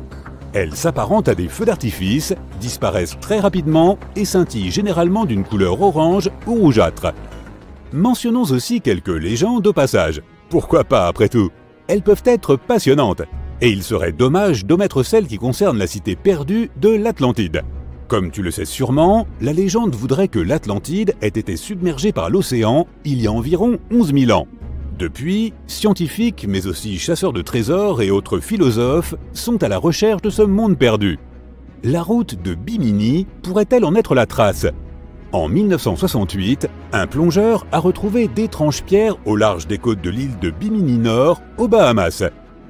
Elles s'apparentent à des feux d'artifice, disparaissent très rapidement et scintillent généralement d'une couleur orange ou rougeâtre. Mentionnons aussi quelques légendes au passage. Pourquoi pas après tout? Elles peuvent être passionnantes. Et il serait dommage d'omettre celle qui concerne la cité perdue de l'Atlantide. Comme tu le sais sûrement, la légende voudrait que l'Atlantide ait été submergée par l'océan il y a environ 11 000 ans. Depuis, scientifiques, mais aussi chasseurs de trésors et autres philosophes sont à la recherche de ce monde perdu. La route de Bimini pourrait-elle en être la trace? En 1968, un plongeur a retrouvé d'étranges pierres au large des côtes de l'île de Bimini Nord, aux Bahamas.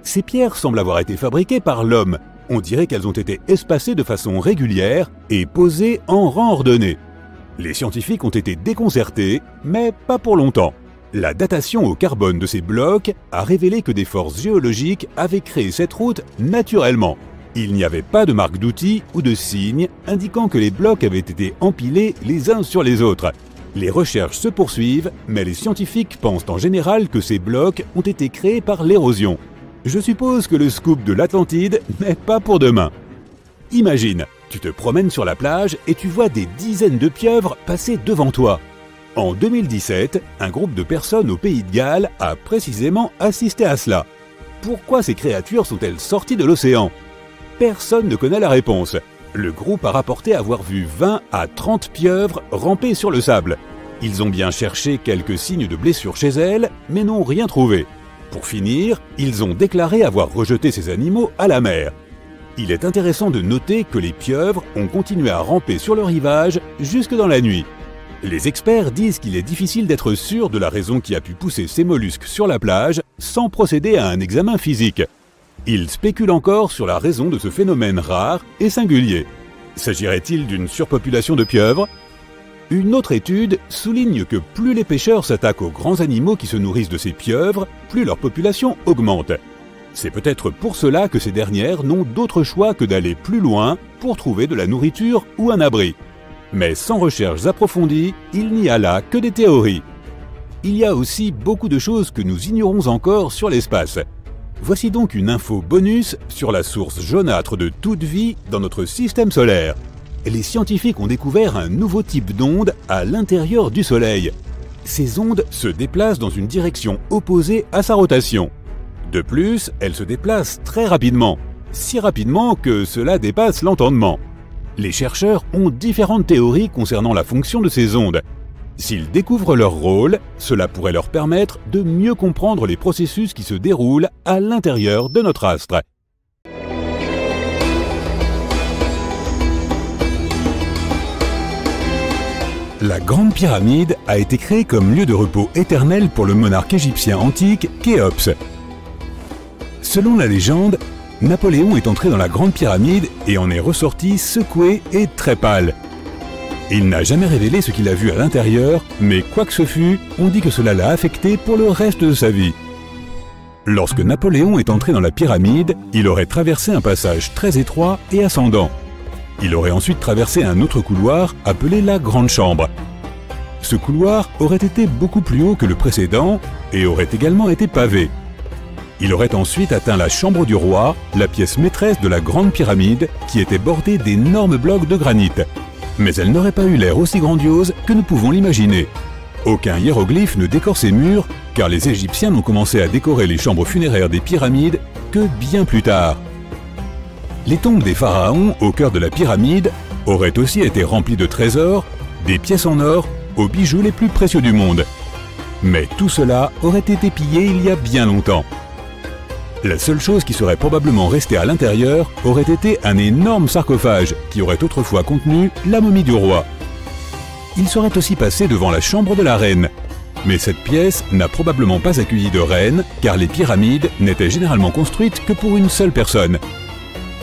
Ces pierres semblent avoir été fabriquées par l'homme. On dirait qu'elles ont été espacées de façon régulière et posées en rang ordonné. Les scientifiques ont été déconcertés, mais pas pour longtemps. La datation au carbone de ces blocs a révélé que des forces géologiques avaient créé cette route naturellement. Il n'y avait pas de marque d'outils ou de signes indiquant que les blocs avaient été empilés les uns sur les autres. Les recherches se poursuivent, mais les scientifiques pensent en général que ces blocs ont été créés par l'érosion. Je suppose que le scoop de l'Atlantide n'est pas pour demain. Imagine, tu te promènes sur la plage et tu vois des dizaines de pieuvres passer devant toi. En 2017, un groupe de personnes au Pays de Galles a précisément assisté à cela. Pourquoi ces créatures sont-elles sorties de l'océan? Personne ne connaît la réponse. Le groupe a rapporté avoir vu 20 à 30 pieuvres ramper sur le sable. Ils ont bien cherché quelques signes de blessures chez elles, mais n'ont rien trouvé. Pour finir, ils ont déclaré avoir rejeté ces animaux à la mer. Il est intéressant de noter que les pieuvres ont continué à ramper sur le rivage jusque dans la nuit. Les experts disent qu'il est difficile d'être sûr de la raison qui a pu pousser ces mollusques sur la plage sans procéder à un examen physique. Ils spéculent encore sur la raison de ce phénomène rare et singulier. S'agirait-il d'une surpopulation de pieuvres? Une autre étude souligne que plus les pêcheurs s'attaquent aux grands animaux qui se nourrissent de ces pieuvres, plus leur population augmente. C'est peut-être pour cela que ces dernières n'ont d'autre choix que d'aller plus loin pour trouver de la nourriture ou un abri. Mais sans recherches approfondies, il n'y a là que des théories. Il y a aussi beaucoup de choses que nous ignorons encore sur l'espace. Voici donc une info bonus sur la source jaunâtre de toute vie dans notre système solaire. Les scientifiques ont découvert un nouveau type d'onde à l'intérieur du Soleil. Ces ondes se déplacent dans une direction opposée à sa rotation. De plus, elles se déplacent très rapidement, si rapidement que cela dépasse l'entendement. Les chercheurs ont différentes théories concernant la fonction de ces ondes. S'ils découvrent leur rôle, cela pourrait leur permettre de mieux comprendre les processus qui se déroulent à l'intérieur de notre astre. La Grande Pyramide a été créée comme lieu de repos éternel pour le monarque égyptien antique Khéops. Selon la légende, Napoléon est entré dans la Grande Pyramide et en est ressorti secoué et très pâle. Il n'a jamais révélé ce qu'il a vu à l'intérieur, mais quoi que ce fût, on dit que cela l'a affecté pour le reste de sa vie. Lorsque Napoléon est entré dans la pyramide, il aurait traversé un passage très étroit et ascendant. Il aurait ensuite traversé un autre couloir appelé la Grande Chambre. Ce couloir aurait été beaucoup plus haut que le précédent et aurait également été pavé. Il aurait ensuite atteint la chambre du roi, la pièce maîtresse de la Grande Pyramide, qui était bordée d'énormes blocs de granit. Mais elle n'aurait pas eu l'air aussi grandiose que nous pouvons l'imaginer. Aucun hiéroglyphe ne décore ces murs, car les Égyptiens n'ont commencé à décorer les chambres funéraires des pyramides que bien plus tard. Les tombes des pharaons au cœur de la pyramide auraient aussi été remplies de trésors, des pièces en or, aux bijoux les plus précieux du monde. Mais tout cela aurait été pillé il y a bien longtemps. La seule chose qui serait probablement restée à l'intérieur aurait été un énorme sarcophage qui aurait autrefois contenu la momie du roi. Il serait aussi passé devant la chambre de la reine. Mais cette pièce n'a probablement pas accueilli de reine, car les pyramides n'étaient généralement construites que pour une seule personne.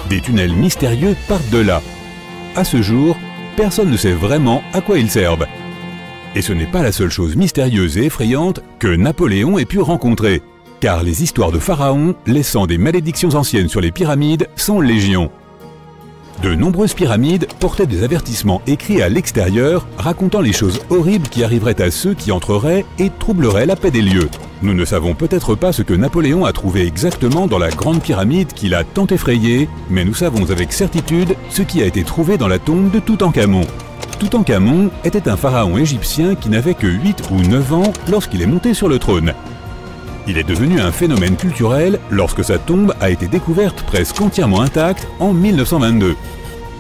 Des tunnels mystérieux partent de là. À ce jour, personne ne sait vraiment à quoi ils servent. Et ce n'est pas la seule chose mystérieuse et effrayante que Napoléon ait pu rencontrer, car les histoires de pharaons laissant des malédictions anciennes sur les pyramides sont légion. De nombreuses pyramides portaient des avertissements écrits à l'extérieur racontant les choses horribles qui arriveraient à ceux qui entreraient et troubleraient la paix des lieux. Nous ne savons peut-être pas ce que Napoléon a trouvé exactement dans la grande pyramide qui l'a tant effrayé, mais nous savons avec certitude ce qui a été trouvé dans la tombe de Toutankhamon. Toutankhamon était un pharaon égyptien qui n'avait que 8 ou 9 ans lorsqu'il est monté sur le trône. Il est devenu un phénomène culturel lorsque sa tombe a été découverte presque entièrement intacte en 1922.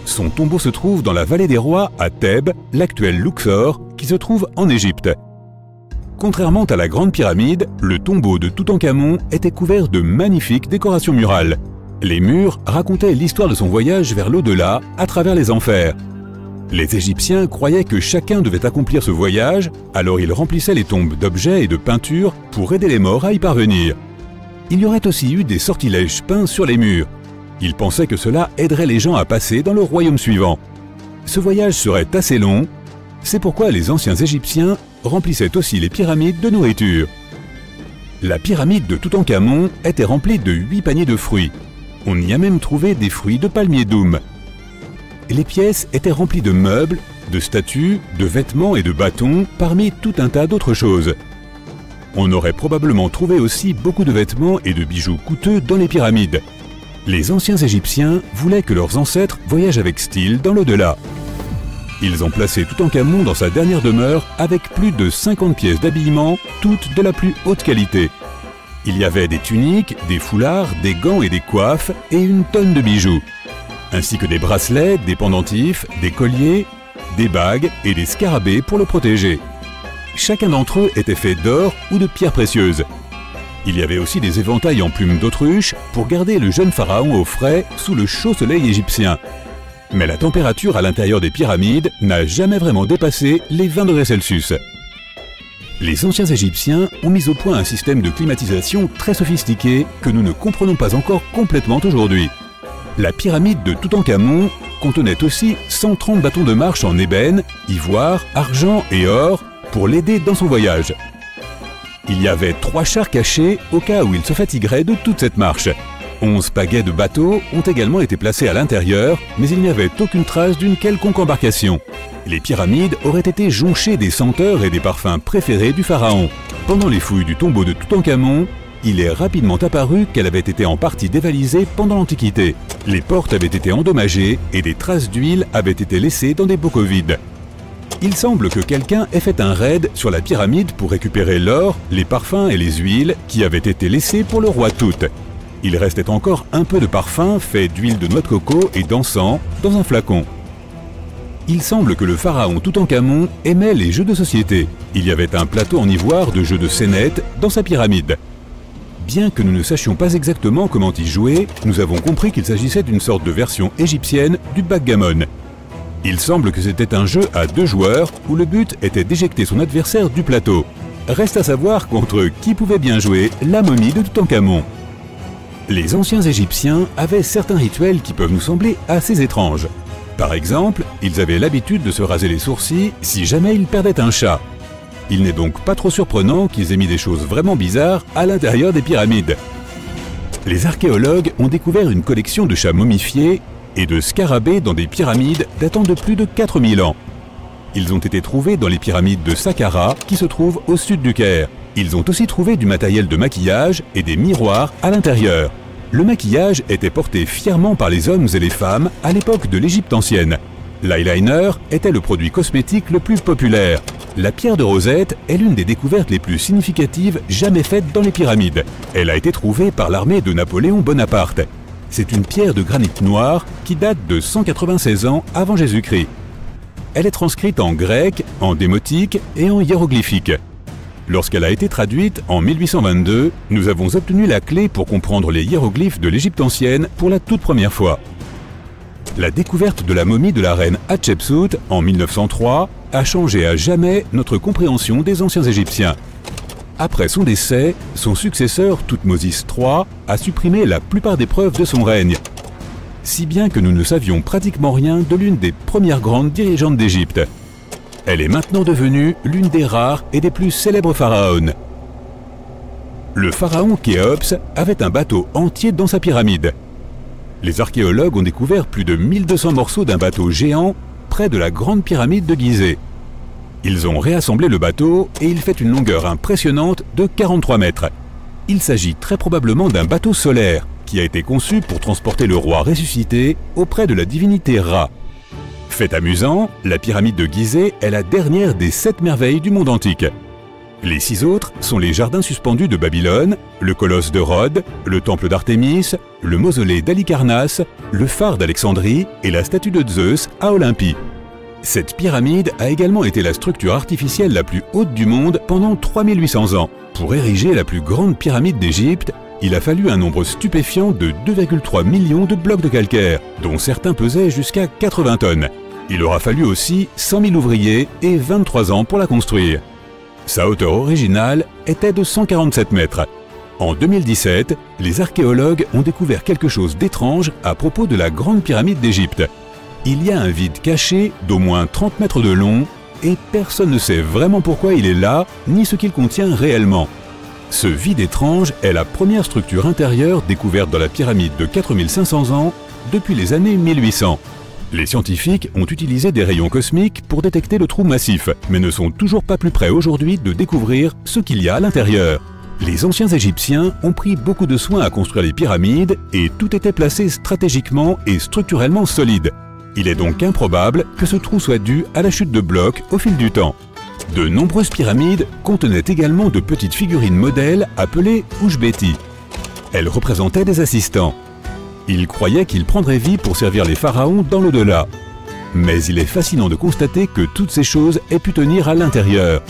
Son tombeau se trouve dans la vallée des rois à Thèbes, l'actuel Luxor, qui se trouve en Égypte. Contrairement à la Grande Pyramide, le tombeau de Toutankhamon était couvert de magnifiques décorations murales. Les murs racontaient l'histoire de son voyage vers l'au-delà à travers les enfers. Les Égyptiens croyaient que chacun devait accomplir ce voyage, alors ils remplissaient les tombes d'objets et de peintures pour aider les morts à y parvenir. Il y aurait aussi eu des sortilèges peints sur les murs. Ils pensaient que cela aiderait les gens à passer dans le royaume suivant. Ce voyage serait assez long, c'est pourquoi les anciens Égyptiens remplissaient aussi les pyramides de nourriture. La pyramide de Toutankhamon était remplie de 8 paniers de fruits. On y a même trouvé des fruits de palmier doum. Les pièces étaient remplies de meubles, de statues, de vêtements et de bâtons, parmi tout un tas d'autres choses. On aurait probablement trouvé aussi beaucoup de vêtements et de bijoux coûteux dans les pyramides. Les anciens Égyptiens voulaient que leurs ancêtres voyagent avec style dans l'au-delà. Ils ont placé Toutankhamon dans sa dernière demeure avec plus de 50 pièces d'habillement, toutes de la plus haute qualité. Il y avait des tuniques, des foulards, des gants et des coiffes, et une tonne de bijoux, ainsi que des bracelets, des pendentifs, des colliers, des bagues et des scarabées pour le protéger. Chacun d'entre eux était fait d'or ou de pierres précieuses. Il y avait aussi des éventails en plumes d'autruche pour garder le jeune pharaon au frais sous le chaud soleil égyptien. Mais la température à l'intérieur des pyramides n'a jamais vraiment dépassé les 20 degrés Celsius. Les anciens Égyptiens ont mis au point un système de climatisation très sophistiqué que nous ne comprenons pas encore complètement aujourd'hui. La pyramide de Toutankhamon contenait aussi 130 bâtons de marche en ébène, ivoire, argent et or pour l'aider dans son voyage. Il y avait 3 chars cachés au cas où il se fatiguerait de toute cette marche. 11 pagaies de bateaux ont également été placés à l'intérieur, mais il n'y avait aucune trace d'une quelconque embarcation. Les pyramides auraient été jonchées des senteurs et des parfums préférés du pharaon. Pendant les fouilles du tombeau de Toutankhamon, il est rapidement apparu qu'elle avait été en partie dévalisée pendant l'Antiquité. Les portes avaient été endommagées et des traces d'huile avaient été laissées dans des bocaux vides. Il semble que quelqu'un ait fait un raid sur la pyramide pour récupérer l'or, les parfums et les huiles qui avaient été laissés pour le roi Tout. Il restait encore un peu de parfum fait d'huile de noix de coco et d'encens dans un flacon. Il semble que le pharaon Toutankhamon aimait les jeux de société. Il y avait un plateau en ivoire de jeux de scénettes dans sa pyramide. Bien que nous ne sachions pas exactement comment y jouer, nous avons compris qu'il s'agissait d'une sorte de version égyptienne du backgammon. Il semble que c'était un jeu à 2 joueurs où le but était d'éjecter son adversaire du plateau. Reste à savoir contre qui pouvait bien jouer la momie de Toutankhamon. Les anciens Égyptiens avaient certains rituels qui peuvent nous sembler assez étranges. Par exemple, ils avaient l'habitude de se raser les sourcils si jamais ils perdaient un chat. Il n'est donc pas trop surprenant qu'ils aient mis des choses vraiment bizarres à l'intérieur des pyramides. Les archéologues ont découvert une collection de chats momifiés et de scarabées dans des pyramides datant de plus de 4000 ans. Ils ont été trouvés dans les pyramides de Saqqara qui se trouvent au sud du Caire. Ils ont aussi trouvé du matériel de maquillage et des miroirs à l'intérieur. Le maquillage était porté fièrement par les hommes et les femmes à l'époque de l'Égypte ancienne. L'eyeliner était le produit cosmétique le plus populaire. La pierre de Rosette est l'une des découvertes les plus significatives jamais faites dans les pyramides. Elle a été trouvée par l'armée de Napoléon Bonaparte. C'est une pierre de granit noir qui date de 196 ans avant Jésus-Christ. Elle est transcrite en grec, en démotique et en hiéroglyphique. Lorsqu'elle a été traduite en 1822, nous avons obtenu la clé pour comprendre les hiéroglyphes de l'Égypte ancienne pour la toute première fois. La découverte de la momie de la reine Hatshepsut en 1903 a changé à jamais notre compréhension des anciens Égyptiens. Après son décès, son successeur Thoutmôsis III a supprimé la plupart des preuves de son règne, si bien que nous ne savions pratiquement rien de l'une des premières grandes dirigeantes d'Égypte. Elle est maintenant devenue l'une des rares et des plus célèbres pharaons. Le pharaon Khéops avait un bateau entier dans sa pyramide. les archéologues ont découvert plus de 1200 morceaux d'un bateau géant près de la grande pyramide de Gizeh. Ils ont réassemblé le bateau et il fait une longueur impressionnante de 43 mètres. Il s'agit très probablement d'un bateau solaire qui a été conçu pour transporter le roi ressuscité auprès de la divinité Ra. Fait amusant, la pyramide de Gizeh est la dernière des 7 merveilles du monde antique. Les 6 autres sont les jardins suspendus de Babylone, le colosse de Rhodes, le temple d'Artémis, le mausolée d'Halicarnasse, le phare d'Alexandrie et la statue de Zeus à Olympie. Cette pyramide a également été la structure artificielle la plus haute du monde pendant 3800 ans. Pour ériger la plus grande pyramide d'Égypte, il a fallu un nombre stupéfiant de 2,3 millions de blocs de calcaire, dont certains pesaient jusqu'à 80 tonnes. Il aura fallu aussi 100 000 ouvriers et 23 ans pour la construire. Sa hauteur originale était de 147 mètres. En 2017, les archéologues ont découvert quelque chose d'étrange à propos de la Grande Pyramide d'Égypte. Il y a un vide caché d'au moins 30 mètres de long et personne ne sait vraiment pourquoi il est là ni ce qu'il contient réellement. Ce vide étrange est la première structure intérieure découverte dans la pyramide de 4500 ans depuis les années 1800. Les scientifiques ont utilisé des rayons cosmiques pour détecter le trou massif, mais ne sont toujours pas plus près aujourd'hui de découvrir ce qu'il y a à l'intérieur. Les anciens Égyptiens ont pris beaucoup de soin à construire les pyramides et tout était placé stratégiquement et structurellement solide. Il est donc improbable que ce trou soit dû à la chute de blocs au fil du temps. De nombreuses pyramides contenaient également de petites figurines modèles appelées Ushbeti. Elles représentaient des assistants. Ils croyaient qu'ils prendraient vie pour servir les pharaons dans l'au-delà. Mais il est fascinant de constater que toutes ces choses aient pu tenir à l'intérieur.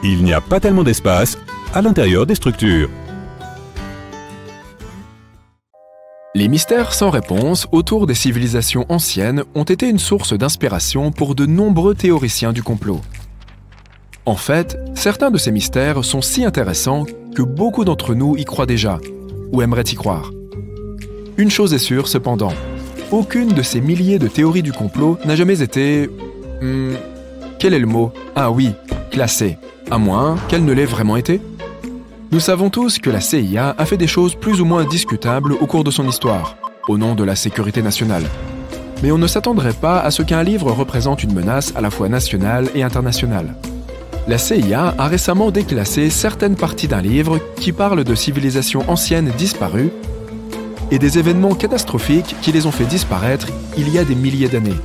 Il n'y a pas tellement d'espace à l'intérieur des structures. Les mystères sans réponse autour des civilisations anciennes ont été une source d'inspiration pour de nombreux théoriciens du complot. En fait, certains de ces mystères sont si intéressants que beaucoup d'entre nous y croient déjà, ou aimeraient y croire. Une chose est sûre cependant, aucune de ces milliers de théories du complot n'a jamais été... quel est le mot? Ah oui, classée, à moins qu'elle ne l'ait vraiment été. Nous savons tous que la CIA a fait des choses plus ou moins discutables au cours de son histoire, au nom de la sécurité nationale. Mais on ne s'attendrait pas à ce qu'un livre représente une menace à la fois nationale et internationale. La CIA a récemment déclassé certaines parties d'un livre qui parle de civilisations anciennes disparues et des événements catastrophiques qui les ont fait disparaître il y a des milliers d'années.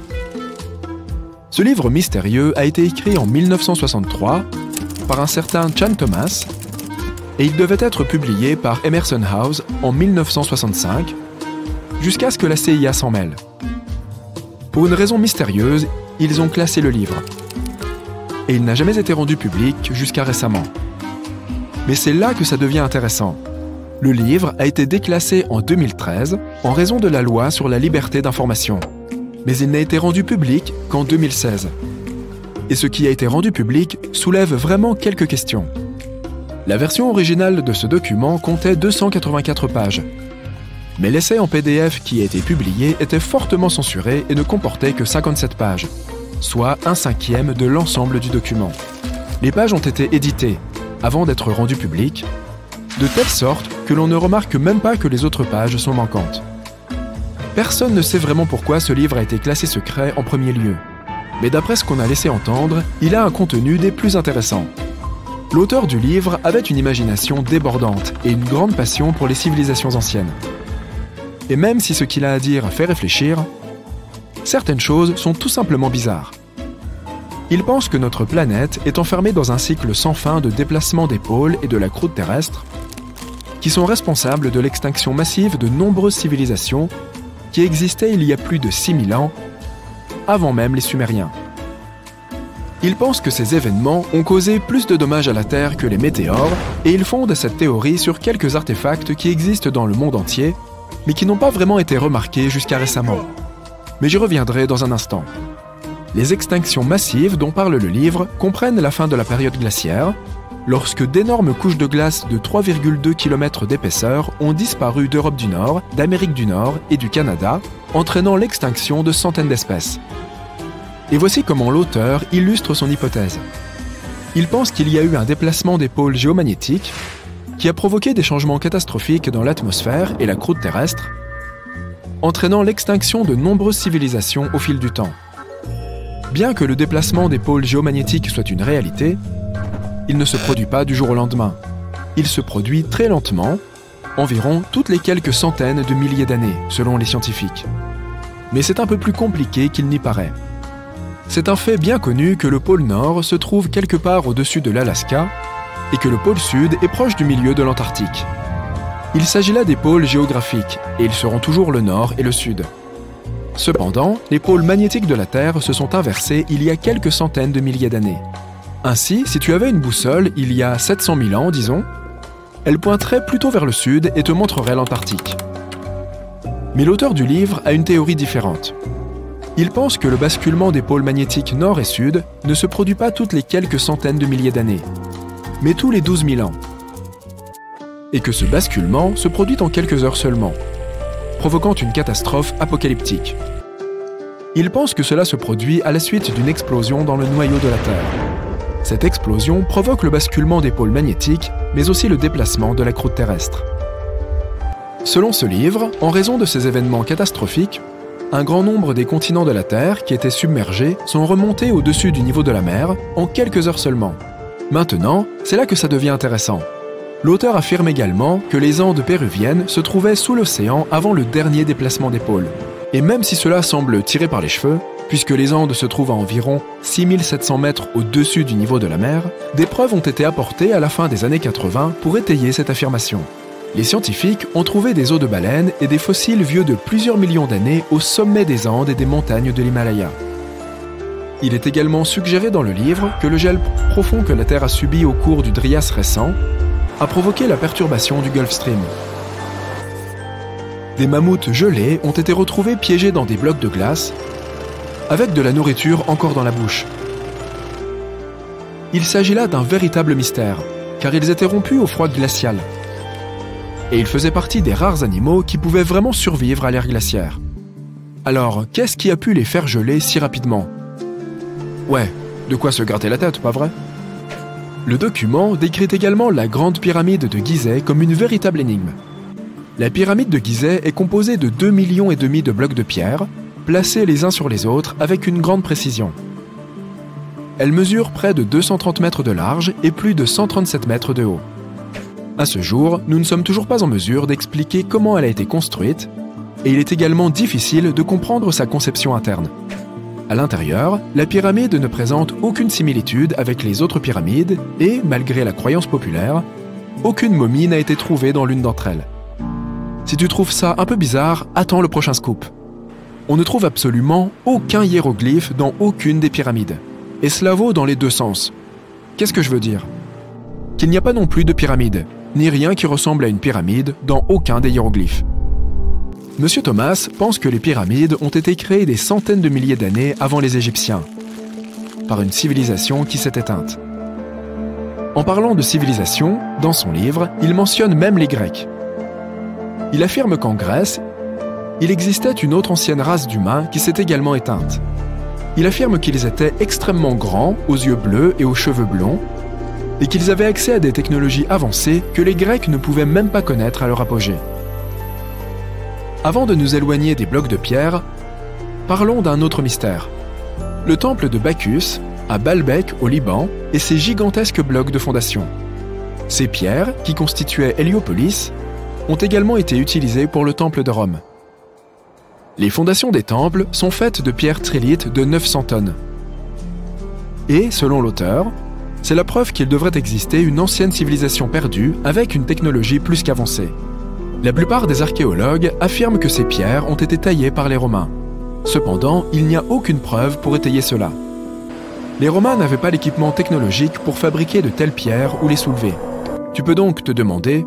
Ce livre mystérieux a été écrit en 1963 par un certain Chan Thomas et il devait être publié par Emerson House en 1965 jusqu'à ce que la CIA s'en mêle. Pour une raison mystérieuse, ils ont classé le livre et il n'a jamais été rendu public jusqu'à récemment. Mais c'est là que ça devient intéressant. Le livre a été déclassé en 2013 en raison de la loi sur la liberté d'information. Mais il n'a été rendu public qu'en 2016. Et ce qui a été rendu public soulève vraiment quelques questions. La version originale de ce document comptait 284 pages. Mais l'essai en PDF qui a été publié était fortement censuré et ne comportait que 57 pages, soit 1/5 de l'ensemble du document. Les pages ont été éditées avant d'être rendues publiques, de telle sorte que l'on ne remarque même pas que les autres pages sont manquantes. Personne ne sait vraiment pourquoi ce livre a été classé secret en premier lieu. Mais d'après ce qu'on a laissé entendre, il a un contenu des plus intéressants. L'auteur du livre avait une imagination débordante et une grande passion pour les civilisations anciennes. Et même si ce qu'il a à dire fait réfléchir, certaines choses sont tout simplement bizarres. Il pense que notre planète est enfermée dans un cycle sans fin de déplacement des pôles et de la croûte terrestre, qui sont responsables de l'extinction massive de nombreuses civilisations qui existaient il y a plus de 6000 ans, avant même les Sumériens. Il pense que ces événements ont causé plus de dommages à la Terre que les météores, et il fonde cette théorie sur quelques artefacts qui existent dans le monde entier, mais qui n'ont pas vraiment été remarqués jusqu'à récemment. Mais j'y reviendrai dans un instant. Les extinctions massives dont parle le livre comprennent la fin de la période glaciaire, lorsque d'énormes couches de glace de 3,2 km d'épaisseur ont disparu d'Europe du Nord, d'Amérique du Nord et du Canada, entraînant l'extinction de centaines d'espèces. Et voici comment l'auteur illustre son hypothèse. Il pense qu'il y a eu un déplacement des pôles géomagnétiques qui a provoqué des changements catastrophiques dans l'atmosphère et la croûte terrestre, entraînant l'extinction de nombreuses civilisations au fil du temps. Bien que le déplacement des pôles géomagnétiques soit une réalité, il ne se produit pas du jour au lendemain. Il se produit très lentement, environ toutes les quelques centaines de milliers d'années, selon les scientifiques. Mais c'est un peu plus compliqué qu'il n'y paraît. C'est un fait bien connu que le pôle Nord se trouve quelque part au-dessus de l'Alaska et que le pôle Sud est proche du milieu de l'Antarctique. Il s'agit là des pôles géographiques, et ils seront toujours le Nord et le Sud. Cependant, les pôles magnétiques de la Terre se sont inversés il y a quelques centaines de milliers d'années. Ainsi, si tu avais une boussole il y a 700 000 ans, disons, elle pointerait plutôt vers le Sud et te montrerait l'Antarctique. Mais l'auteur du livre a une théorie différente. Il pense que le basculement des pôles magnétiques Nord et Sud ne se produit pas toutes les quelques centaines de milliers d'années, mais tous les 12 000 ans. Et que ce basculement se produit en quelques heures seulement, provoquant une catastrophe apocalyptique. Il pense que cela se produit à la suite d'une explosion dans le noyau de la Terre. Cette explosion provoque le basculement des pôles magnétiques, mais aussi le déplacement de la croûte terrestre. Selon ce livre, en raison de ces événements catastrophiques, un grand nombre des continents de la Terre qui étaient submergés sont remontés au-dessus du niveau de la mer en quelques heures seulement. Maintenant, c'est là que ça devient intéressant. L'auteur affirme également que les Andes péruviennes se trouvaient sous l'océan avant le dernier déplacement des pôles. Et même si cela semble tiré par les cheveux, puisque les Andes se trouvent à environ 6700 mètres au-dessus du niveau de la mer, des preuves ont été apportées à la fin des années 80 pour étayer cette affirmation. Les scientifiques ont trouvé des os de baleines et des fossiles vieux de plusieurs millions d'années au sommet des Andes et des montagnes de l'Himalaya. Il est également suggéré dans le livre que le gel profond que la Terre a subi au cours du Trias récent a provoqué la perturbation du Gulf Stream. Des mammouths gelés ont été retrouvés piégés dans des blocs de glace, avec de la nourriture encore dans la bouche. Il s'agit là d'un véritable mystère, car ils étaient rompus au froid glacial. Et ils faisaient partie des rares animaux qui pouvaient vraiment survivre à l'ère glaciaire. Alors, qu'est-ce qui a pu les faire geler si rapidement? Ouais, de quoi se gratter la tête, pas vrai? Le document décrit également la grande pyramide de Gizeh comme une véritable énigme. La pyramide de Gizeh est composée de 2,5 millions de blocs de pierre, placés les uns sur les autres avec une grande précision. Elle mesure près de 230 mètres de large et plus de 137 mètres de haut. À ce jour, nous ne sommes toujours pas en mesure d'expliquer comment elle a été construite, et il est également difficile de comprendre sa conception interne. À l'intérieur, la pyramide ne présente aucune similitude avec les autres pyramides et, malgré la croyance populaire, aucune momie n'a été trouvée dans l'une d'entre elles. Si tu trouves ça un peu bizarre, attends le prochain scoop. On ne trouve absolument aucun hiéroglyphe dans aucune des pyramides. Et cela vaut dans les deux sens. Qu'est-ce que je veux dire? Qu'il n'y a pas non plus de pyramide, ni rien qui ressemble à une pyramide dans aucun des hiéroglyphes. Monsieur Thomas pense que les pyramides ont été créées des centaines de milliers d'années avant les Égyptiens, par une civilisation qui s'est éteinte. En parlant de civilisation, dans son livre, il mentionne même les Grecs. Il affirme qu'en Grèce, il existait une autre ancienne race d'humains qui s'est également éteinte. Il affirme qu'ils étaient extrêmement grands, aux yeux bleus et aux cheveux blonds, et qu'ils avaient accès à des technologies avancées que les Grecs ne pouvaient même pas connaître à leur apogée. Avant de nous éloigner des blocs de pierre, parlons d'un autre mystère. Le temple de Bacchus, à Baalbek, au Liban, et ses gigantesques blocs de fondation. Ces pierres, qui constituaient Héliopolis, ont également été utilisées pour le temple de Rome. Les fondations des temples sont faites de pierres trilithes de 900 tonnes. Et, selon l'auteur, c'est la preuve qu'il devrait exister une ancienne civilisation perdue avec une technologie plus qu'avancée. La plupart des archéologues affirment que ces pierres ont été taillées par les Romains. Cependant, il n'y a aucune preuve pour étayer cela. Les Romains n'avaient pas l'équipement technologique pour fabriquer de telles pierres ou les soulever. Tu peux donc te demander,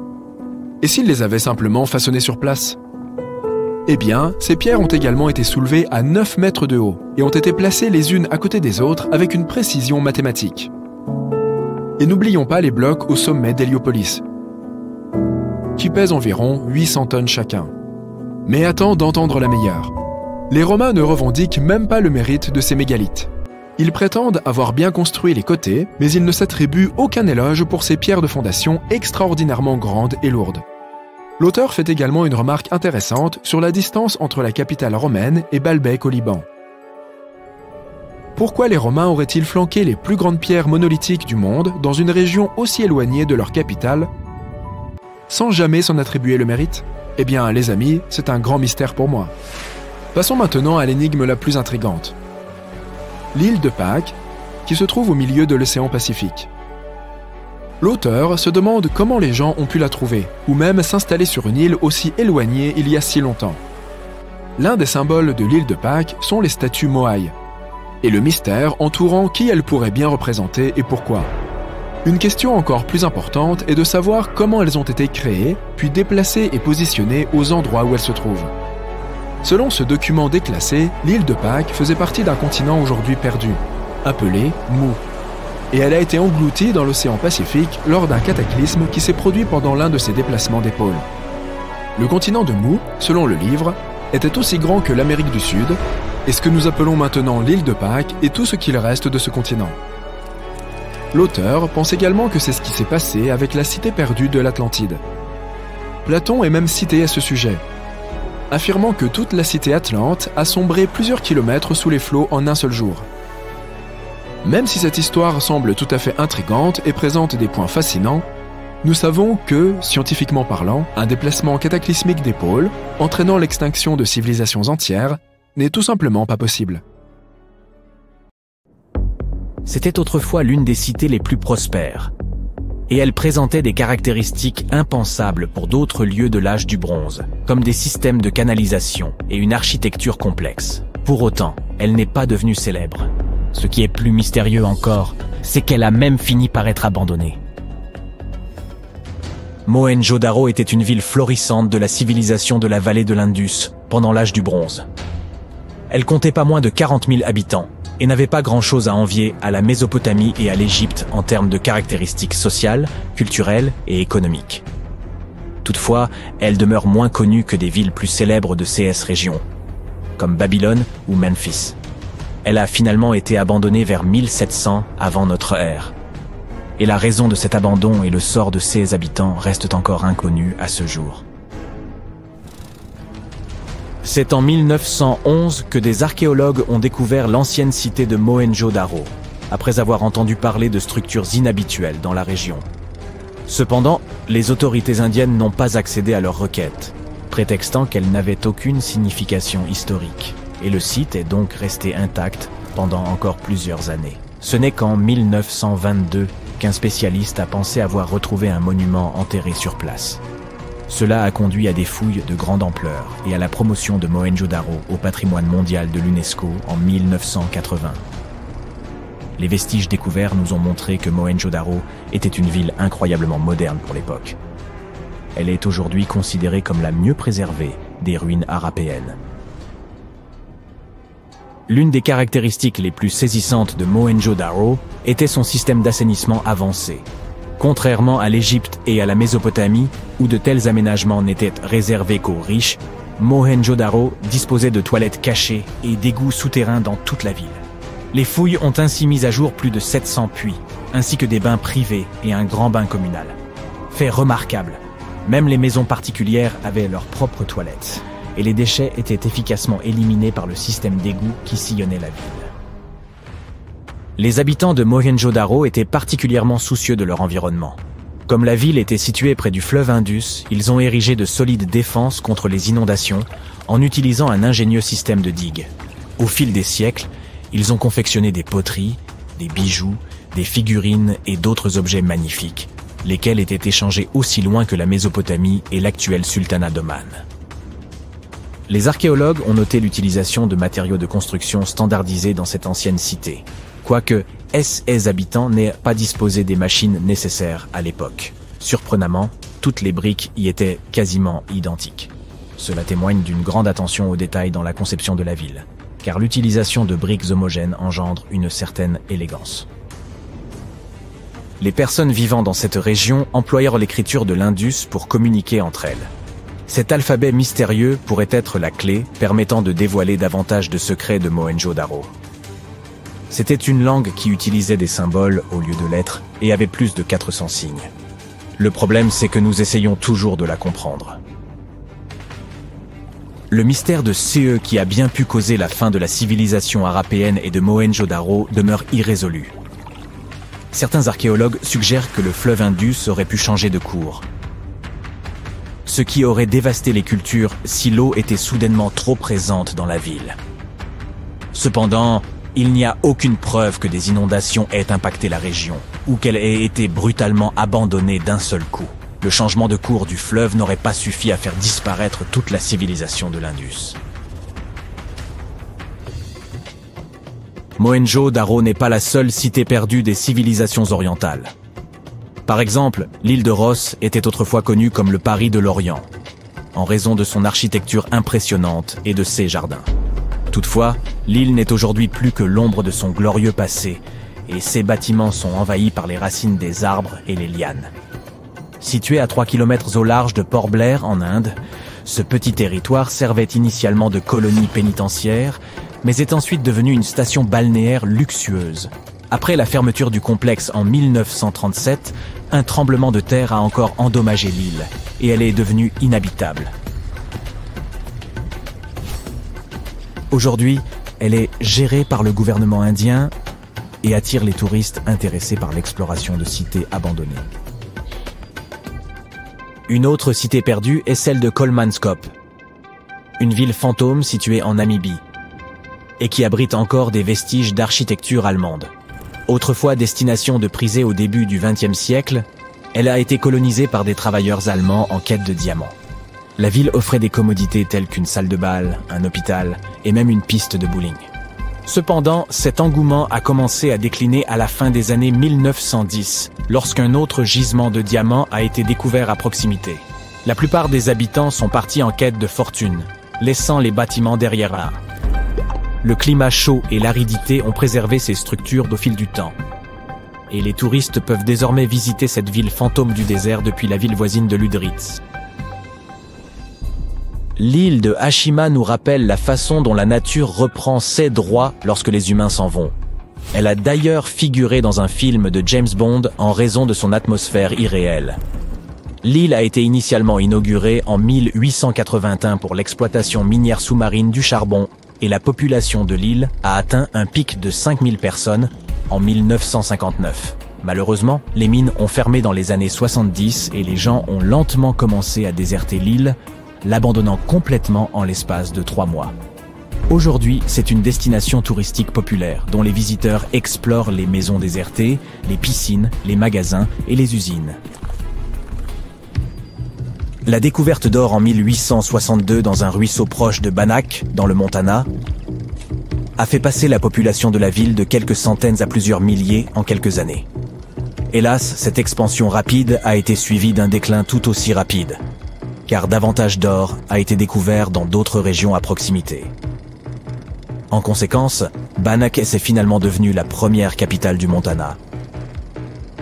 et s'ils les avaient simplement façonnées sur place? Eh bien, ces pierres ont également été soulevées à 9 mètres de haut et ont été placées les unes à côté des autres avec une précision mathématique. Et n'oublions pas les blocs au sommet d'Héliopolis, qui pèsent environ 800 tonnes chacun. Mais attends d'entendre la meilleure. Les Romains ne revendiquent même pas le mérite de ces mégalithes. Ils prétendent avoir bien construit les côtés, mais ils ne s'attribuent aucun éloge pour ces pierres de fondation extraordinairement grandes et lourdes. L'auteur fait également une remarque intéressante sur la distance entre la capitale romaine et Baalbek au Liban. Pourquoi les Romains auraient-ils flanqué les plus grandes pierres monolithiques du monde dans une région aussi éloignée de leur capitale, sans jamais s'en attribuer le mérite? Eh bien, les amis, c'est un grand mystère pour moi. Passons maintenant à l'énigme la plus intrigante. L'île de Pâques, qui se trouve au milieu de l'océan Pacifique. L'auteur se demande comment les gens ont pu la trouver, ou même s'installer sur une île aussi éloignée il y a si longtemps. L'un des symboles de l'île de Pâques sont les statues Moai, et le mystère entourant qui elles pourraient bien représenter et pourquoi. Une question encore plus importante est de savoir comment elles ont été créées, puis déplacées et positionnées aux endroits où elles se trouvent. Selon ce document déclassé, l'île de Pâques faisait partie d'un continent aujourd'hui perdu, appelé Mu, et elle a été engloutie dans l'océan Pacifique lors d'un cataclysme qui s'est produit pendant l'un de ses déplacements des pôles. Le continent de Mu, selon le livre, était aussi grand que l'Amérique du Sud, et ce que nous appelons maintenant l'île de Pâques est tout ce qu'il reste de ce continent. L'auteur pense également que c'est ce qui s'est passé avec la cité perdue de l'Atlantide. Platon est même cité à ce sujet, affirmant que toute la cité atlante a sombré plusieurs kilomètres sous les flots en un seul jour. Même si cette histoire semble tout à fait intrigante et présente des points fascinants, nous savons que, scientifiquement parlant, un déplacement cataclysmique des pôles, entraînant l'extinction de civilisations entières, n'est tout simplement pas possible. C'était autrefois l'une des cités les plus prospères, et elle présentait des caractéristiques impensables pour d'autres lieux de l'âge du bronze, comme des systèmes de canalisation et une architecture complexe. Pour autant, elle n'est pas devenue célèbre. Ce qui est plus mystérieux encore, c'est qu'elle a même fini par être abandonnée. Mohenjo-Daro était une ville florissante de la civilisation de la vallée de l'Indus pendant l'âge du bronze. Elle comptait pas moins de 40 000 habitants et n'avait pas grand-chose à envier à la Mésopotamie et à l'Égypte en termes de caractéristiques sociales, culturelles et économiques. Toutefois, elle demeure moins connue que des villes plus célèbres de CS région, comme Babylone ou Memphis. Elle a finalement été abandonnée vers 1700 avant notre ère. Et la raison de cet abandon et le sort de ses habitants restent encore inconnus à ce jour. C'est en 1911 que des archéologues ont découvert l'ancienne cité de Mohenjo-Daro, après avoir entendu parler de structures inhabituelles dans la région. Cependant, les autorités indiennes n'ont pas accédé à leur requête, prétextant qu'elle n'avait aucune signification historique. Et le site est donc resté intact pendant encore plusieurs années. Ce n'est qu'en 1922 qu'un spécialiste a pensé avoir retrouvé un monument enterré sur place. Cela a conduit à des fouilles de grande ampleur et à la promotion de Mohenjo-Daro au patrimoine mondial de l'UNESCO en 1980. Les vestiges découverts nous ont montré que Mohenjo-Daro était une ville incroyablement moderne pour l'époque. Elle est aujourd'hui considérée comme la mieux préservée des ruines harapéennes. L'une des caractéristiques les plus saisissantes de Mohenjo-Daro était son système d'assainissement avancé. Contrairement à l'Égypte et à la Mésopotamie, où de tels aménagements n'étaient réservés qu'aux riches, Mohenjo-Daro disposait de toilettes cachées et d'égouts souterrains dans toute la ville. Les fouilles ont ainsi mis à jour plus de 700 puits, ainsi que des bains privés et un grand bain communal. Fait remarquable, même les maisons particulières avaient leurs propres toilettes, et les déchets étaient efficacement éliminés par le système d'égouts qui sillonnait la ville. Les habitants de Mohenjo-Daro étaient particulièrement soucieux de leur environnement. Comme la ville était située près du fleuve Indus, ils ont érigé de solides défenses contre les inondations en utilisant un ingénieux système de digues. Au fil des siècles, ils ont confectionné des poteries, des bijoux, des figurines et d'autres objets magnifiques, lesquels étaient échangés aussi loin que la Mésopotamie et l'actuel sultanat d'Oman. Les archéologues ont noté l'utilisation de matériaux de construction standardisés dans cette ancienne cité, quoique ses habitants n'aient pas disposé des machines nécessaires à l'époque. Surprenamment, toutes les briques y étaient quasiment identiques. Cela témoigne d'une grande attention aux détails dans la conception de la ville, car l'utilisation de briques homogènes engendre une certaine élégance. Les personnes vivant dans cette région employèrent l'écriture de l'Indus pour communiquer entre elles. Cet alphabet mystérieux pourrait être la clé permettant de dévoiler davantage de secrets de Mohenjo-Daro. C'était une langue qui utilisait des symboles au lieu de lettres et avait plus de 400 signes. Le problème, c'est que nous essayons toujours de la comprendre. Le mystère de CE qui a bien pu causer la fin de la civilisation harapéenne et de Mohenjo-Daro demeure irrésolu. Certains archéologues suggèrent que le fleuve Indus aurait pu changer de cours, ce qui aurait dévasté les cultures si l'eau était soudainement trop présente dans la ville. Cependant, il n'y a aucune preuve que des inondations aient impacté la région, ou qu'elle ait été brutalement abandonnée d'un seul coup. Le changement de cours du fleuve n'aurait pas suffi à faire disparaître toute la civilisation de l'Indus. Mohenjo-Daro n'est pas la seule cité perdue des civilisations orientales. Par exemple, l'île de Ross était autrefois connue comme le Paris de l'Orient, en raison de son architecture impressionnante et de ses jardins. Toutefois, l'île n'est aujourd'hui plus que l'ombre de son glorieux passé, et ses bâtiments sont envahis par les racines des arbres et les lianes. Situé à 3 km au large de Port Blair en Inde, ce petit territoire servait initialement de colonie pénitentiaire, mais est ensuite devenu une station balnéaire luxueuse. Après la fermeture du complexe en 1937, un tremblement de terre a encore endommagé l'île, et elle est devenue inhabitable. Aujourd'hui, elle est gérée par le gouvernement indien et attire les touristes intéressés par l'exploration de cités abandonnées. Une autre cité perdue est celle de Kolmanskop, une ville fantôme située en Namibie, et qui abrite encore des vestiges d'architecture allemande. Autrefois destination de prisée au début du XXe siècle, elle a été colonisée par des travailleurs allemands en quête de diamants. La ville offrait des commodités telles qu'une salle de bal, un hôpital et même une piste de bowling. Cependant, cet engouement a commencé à décliner à la fin des années 1910, lorsqu'un autre gisement de diamants a été découvert à proximité. La plupart des habitants sont partis en quête de fortune, laissant les bâtiments derrière eux. Le climat chaud et l'aridité ont préservé ces structures au fil du temps. Et les touristes peuvent désormais visiter cette ville fantôme du désert depuis la ville voisine de Lüderitz. L'île de Hashima nous rappelle la façon dont la nature reprend ses droits lorsque les humains s'en vont. Elle a d'ailleurs figuré dans un film de James Bond en raison de son atmosphère irréelle. L'île a été initialement inaugurée en 1881 pour l'exploitation minière sous-marine du charbon et la population de l'île a atteint un pic de 5000 personnes en 1959. Malheureusement, les mines ont fermé dans les années 70 et les gens ont lentement commencé à déserter l'île, l'abandonnant complètement en l'espace de 3 mois. Aujourd'hui, c'est une destination touristique populaire dont les visiteurs explorent les maisons désertées, les piscines, les magasins et les usines. La découverte d'or en 1862 dans un ruisseau proche de Bannack, dans le Montana, a fait passer la population de la ville de quelques centaines à plusieurs milliers en quelques années. Hélas, cette expansion rapide a été suivie d'un déclin tout aussi rapide, car davantage d'or a été découvert dans d'autres régions à proximité. En conséquence, Bannack est finalement devenue la première capitale du Montana,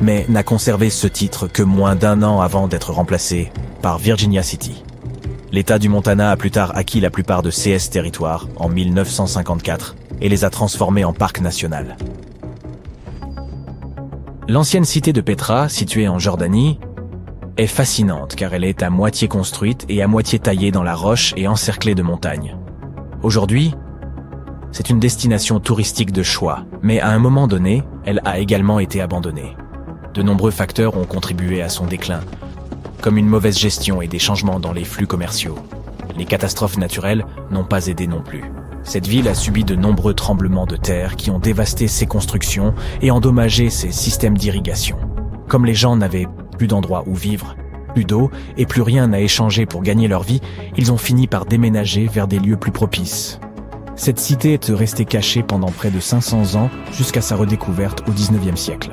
mais n'a conservé ce titre que moins d'1 an avant d'être remplacé par Virginia City. L'État du Montana a plus tard acquis la plupart de ces territoires en 1954 et les a transformés en parc national. L'ancienne cité de Petra, située en Jordanie, est fascinante car elle est à moitié construite et à moitié taillée dans la roche et encerclée de montagnes. Aujourd'hui, c'est une destination touristique de choix, mais à un moment donné, elle a également été abandonnée. De nombreux facteurs ont contribué à son déclin, comme une mauvaise gestion et des changements dans les flux commerciaux. Les catastrophes naturelles n'ont pas aidé non plus. Cette ville a subi de nombreux tremblements de terre qui ont dévasté ses constructions et endommagé ses systèmes d'irrigation. Comme les gens n'avaient plus d'endroit où vivre, plus d'eau et plus rien à échanger pour gagner leur vie, ils ont fini par déménager vers des lieux plus propices. Cette cité est restée cachée pendant près de 500 ans jusqu'à sa redécouverte au XIXe siècle.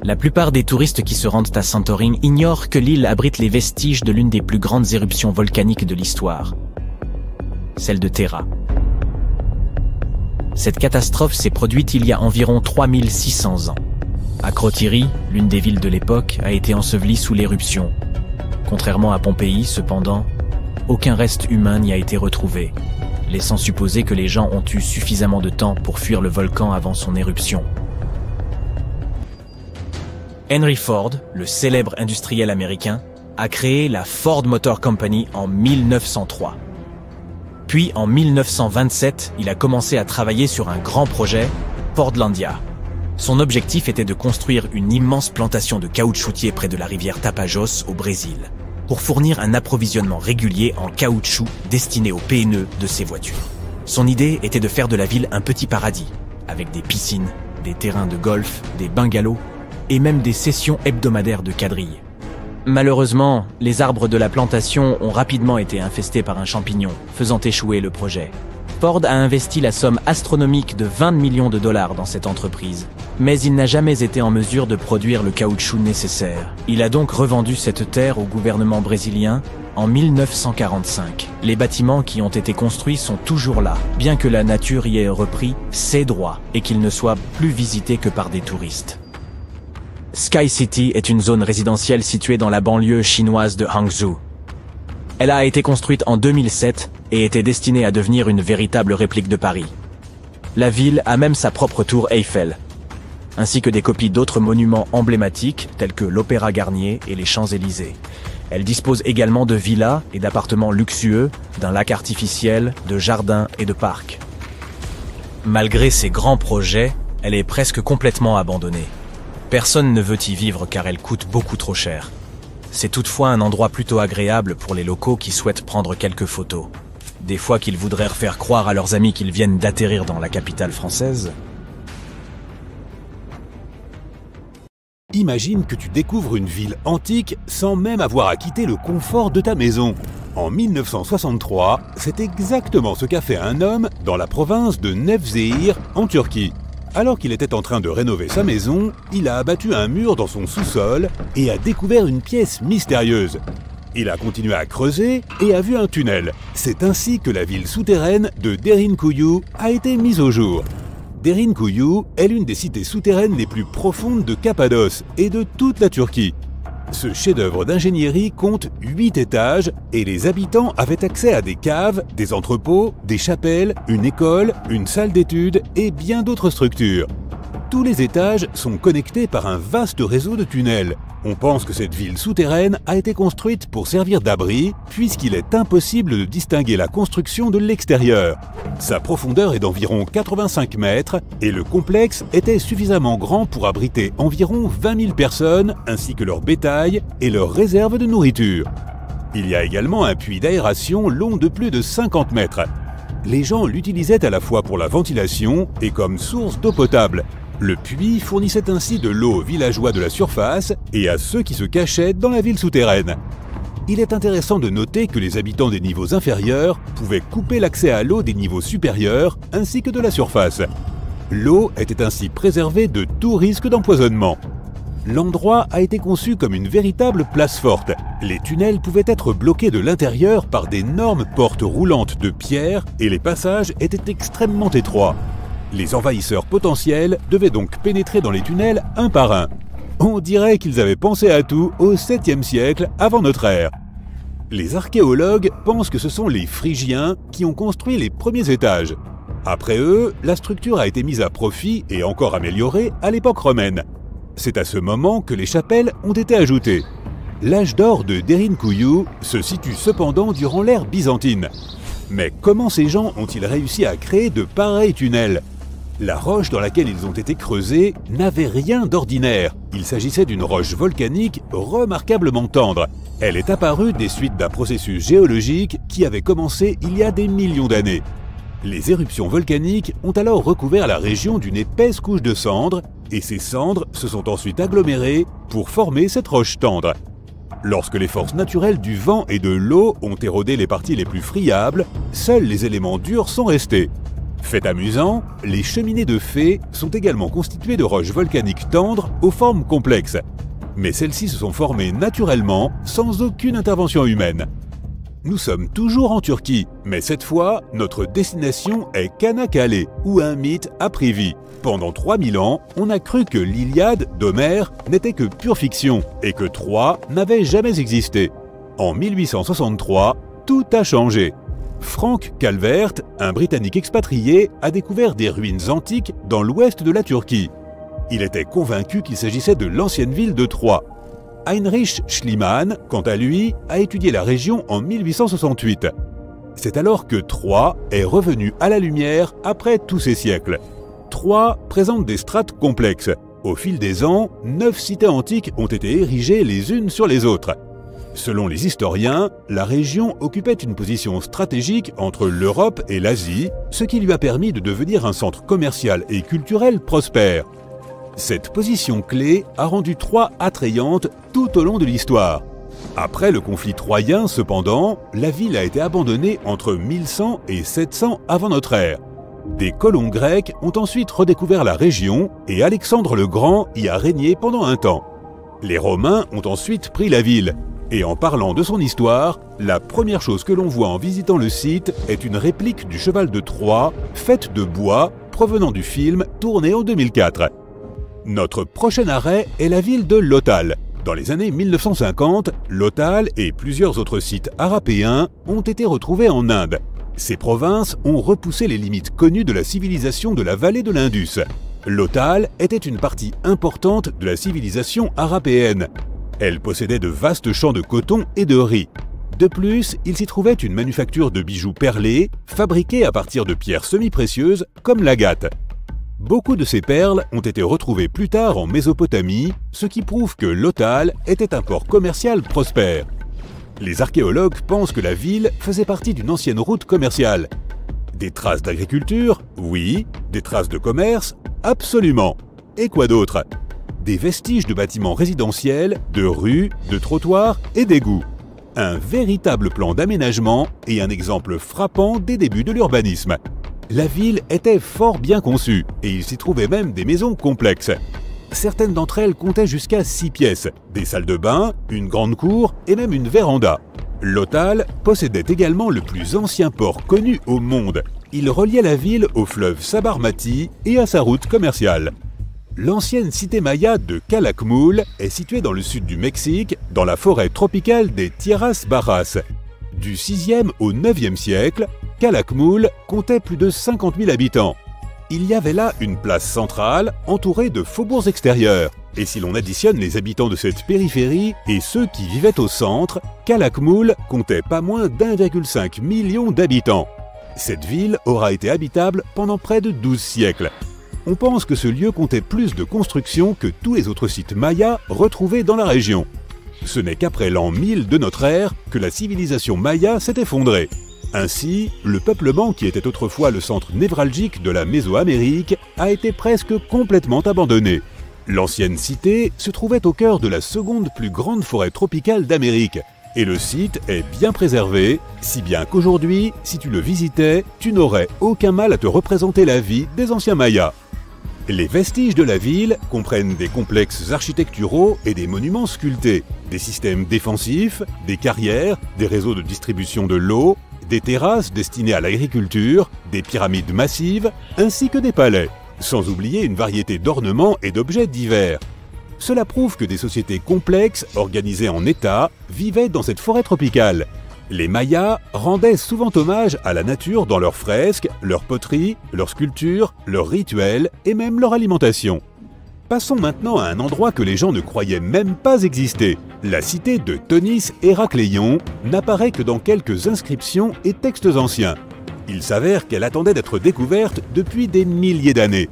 La plupart des touristes qui se rendent à Santorin ignorent que l'île abrite les vestiges de l'une des plus grandes éruptions volcaniques de l'histoire, celle de Terra. Cette catastrophe s'est produite il y a environ 3600 ans. Akrotiri, l'une des villes de l'époque, a été ensevelie sous l'éruption. Contrairement à Pompéi, cependant, aucun reste humain n'y a été retrouvé, laissant supposer que les gens ont eu suffisamment de temps pour fuir le volcan avant son éruption. Henry Ford, le célèbre industriel américain, a créé la Ford Motor Company en 1903. Puis en 1927, il a commencé à travailler sur un grand projet, Fordlandia. Son objectif était de construire une immense plantation de caoutchoutier près de la rivière Tapajós au Brésil, pour fournir un approvisionnement régulier en caoutchouc destiné aux pneus de ses voitures. Son idée était de faire de la ville un petit paradis, avec des piscines, des terrains de golf, des bungalows et même des sessions hebdomadaires de quadrilles. Malheureusement, les arbres de la plantation ont rapidement été infestés par un champignon, faisant échouer le projet. Ford a investi la somme astronomique de 20 millions de dollars dans cette entreprise, mais il n'a jamais été en mesure de produire le caoutchouc nécessaire. Il a donc revendu cette terre au gouvernement brésilien en 1945. Les bâtiments qui ont été construits sont toujours là, bien que la nature y ait repris ses droits et qu'ils ne soient plus visités que par des touristes. Sky City est une zone résidentielle située dans la banlieue chinoise de Hangzhou. Elle a été construite en 2007 et était destinée à devenir une véritable réplique de Paris. La ville a même sa propre tour Eiffel, ainsi que des copies d'autres monuments emblématiques tels que l'Opéra Garnier et les Champs-Élysées. Elle dispose également de villas et d'appartements luxueux, d'un lac artificiel, de jardins et de parcs. Malgré ses grands projets, elle est presque complètement abandonnée. Personne ne veut y vivre car elle coûte beaucoup trop cher. C'est toutefois un endroit plutôt agréable pour les locaux qui souhaitent prendre quelques photos. Des fois qu'ils voudraient faire croire à leurs amis qu'ils viennent d'atterrir dans la capitale française. Imagine que tu découvres une ville antique sans même avoir à quitter le confort de ta maison. En 1963, c'est exactement ce qu'a fait un homme dans la province de Nevşehir, en Turquie. Alors qu'il était en train de rénover sa maison, il a abattu un mur dans son sous-sol et a découvert une pièce mystérieuse. Il a continué à creuser et a vu un tunnel. C'est ainsi que la ville souterraine de Derinkuyu a été mise au jour. Derinkuyu est l'une des cités souterraines les plus profondes de Cappadoce et de toute la Turquie. Ce chef-d'œuvre d'ingénierie compte 8 étages et les habitants avaient accès à des caves, des entrepôts, des chapelles, une école, une salle d'études et bien d'autres structures. Tous les étages sont connectés par un vaste réseau de tunnels. On pense que cette ville souterraine a été construite pour servir d'abri, puisqu'il est impossible de distinguer la construction de l'extérieur. Sa profondeur est d'environ 85 mètres et le complexe était suffisamment grand pour abriter environ 20 000 personnes, ainsi que leur bétail et leurs réserves de nourriture. Il y a également un puits d'aération long de plus de 50 mètres. Les gens l'utilisaient à la fois pour la ventilation et comme source d'eau potable. Le puits fournissait ainsi de l'eau aux villageois de la surface et à ceux qui se cachaient dans la ville souterraine. Il est intéressant de noter que les habitants des niveaux inférieurs pouvaient couper l'accès à l'eau des niveaux supérieurs ainsi que de la surface. L'eau était ainsi préservée de tout risque d'empoisonnement. L'endroit a été conçu comme une véritable place forte. Les tunnels pouvaient être bloqués de l'intérieur par d'énormes portes roulantes de pierre et les passages étaient extrêmement étroits. Les envahisseurs potentiels devaient donc pénétrer dans les tunnels un par un. On dirait qu'ils avaient pensé à tout au 7e siècle avant notre ère. Les archéologues pensent que ce sont les Phrygiens qui ont construit les premiers étages. Après eux, la structure a été mise à profit et encore améliorée à l'époque romaine. C'est à ce moment que les chapelles ont été ajoutées. L'âge d'or de Derinkuyu se situe cependant durant l'ère byzantine. Mais comment ces gens ont-ils réussi à créer de pareils tunnels ? La roche dans laquelle ils ont été creusés n'avait rien d'ordinaire. Il s'agissait d'une roche volcanique remarquablement tendre. Elle est apparue des suites d'un processus géologique qui avait commencé il y a des millions d'années. Les éruptions volcaniques ont alors recouvert la région d'une épaisse couche de cendres, et ces cendres se sont ensuite agglomérées pour former cette roche tendre. Lorsque les forces naturelles du vent et de l'eau ont érodé les parties les plus friables, seuls les éléments durs sont restés. Fait amusant, les cheminées de fées sont également constituées de roches volcaniques tendres aux formes complexes. Mais celles-ci se sont formées naturellement, sans aucune intervention humaine. Nous sommes toujours en Turquie, mais cette fois, notre destination est Çanakkale, où un mythe a pris vie. Pendant 3000 ans, on a cru que l'Iliade d'Homère n'était que pure fiction et que Troie n'avait jamais existé. En 1863, tout a changé. Frank Calvert, un Britannique expatrié, a découvert des ruines antiques dans l'ouest de la Turquie. Il était convaincu qu'il s'agissait de l'ancienne ville de Troie. Heinrich Schliemann, quant à lui, a étudié la région en 1868. C'est alors que Troyes est revenu à la lumière après tous ces siècles. Troyes présente des strates complexes. Au fil des ans, 9 cités antiques ont été érigées les unes sur les autres. Selon les historiens, la région occupait une position stratégique entre l'Europe et l'Asie, ce qui lui a permis de devenir un centre commercial et culturel prospère. Cette position clé a rendu Troyes attrayante tout au long de l'histoire. Après le conflit troyen, cependant, la ville a été abandonnée entre 1100 et 700 avant notre ère. Des colons grecs ont ensuite redécouvert la région et Alexandre le Grand y a régné pendant un temps. Les Romains ont ensuite pris la ville. Et en parlant de son histoire, la première chose que l'on voit en visitant le site est une réplique du cheval de Troie, faite de bois, provenant du film tourné en 2004. Notre prochain arrêt est la ville de Lothal. Dans les années 1950, Lothal et plusieurs autres sites arapéens ont été retrouvés en Inde. Ces provinces ont repoussé les limites connues de la civilisation de la vallée de l'Indus. Lothal était une partie importante de la civilisation arapéenne. Elle possédait de vastes champs de coton et de riz. De plus, il s'y trouvait une manufacture de bijoux perlés, fabriqués à partir de pierres semi-précieuses comme l'agate. Beaucoup de ces perles ont été retrouvées plus tard en Mésopotamie, ce qui prouve que Lothal était un port commercial prospère. Les archéologues pensent que la ville faisait partie d'une ancienne route commerciale. Des traces d'agriculture? Oui. Des traces de commerce? Absolument. Et quoi d'autre? Des vestiges de bâtiments résidentiels, de rues, de trottoirs et d'égouts. Un véritable plan d'aménagement et un exemple frappant des débuts de l'urbanisme. La ville était fort bien conçue et il s'y trouvait même des maisons complexes. Certaines d'entre elles comptaient jusqu'à 6 pièces, des salles de bain, une grande cour et même une véranda. Lothal possédait également le plus ancien port connu au monde. Il reliait la ville au fleuve Sabarmati et à sa route commerciale. L'ancienne cité maya de Calakmul est située dans le sud du Mexique, dans la forêt tropicale des Tierras Bajas. Du 6e au 9e siècle, Calakmul comptait plus de 50 000 habitants. Il y avait là une place centrale entourée de faubourgs extérieurs. Et si l'on additionne les habitants de cette périphérie et ceux qui vivaient au centre, Calakmul comptait pas moins d'1,5 million d'habitants. Cette ville aura été habitable pendant près de 12 siècles. On pense que ce lieu comptait plus de constructions que tous les autres sites mayas retrouvés dans la région. Ce n'est qu'après l'an 1000 de notre ère que la civilisation maya s'est effondrée. Ainsi, le peuplement qui était autrefois le centre névralgique de la Mésoamérique a été presque complètement abandonné. L'ancienne cité se trouvait au cœur de la seconde plus grande forêt tropicale d'Amérique. Et le site est bien préservé, si bien qu'aujourd'hui, si tu le visitais, tu n'aurais aucun mal à te représenter la vie des anciens Mayas. Les vestiges de la ville comprennent des complexes architecturaux et des monuments sculptés, des systèmes défensifs, des carrières, des réseaux de distribution de l'eau, des terrasses destinées à l'agriculture, des pyramides massives, ainsi que des palais, sans oublier une variété d'ornements et d'objets divers. Cela prouve que des sociétés complexes, organisées en États, vivaient dans cette forêt tropicale. Les Mayas rendaient souvent hommage à la nature dans leurs fresques, leurs poteries, leurs sculptures, leurs rituels et même leur alimentation. Passons maintenant à un endroit que les gens ne croyaient même pas exister. La cité de Tonis Héracléion n'apparaît que dans quelques inscriptions et textes anciens. Il s'avère qu'elle attendait d'être découverte depuis des milliers d'années.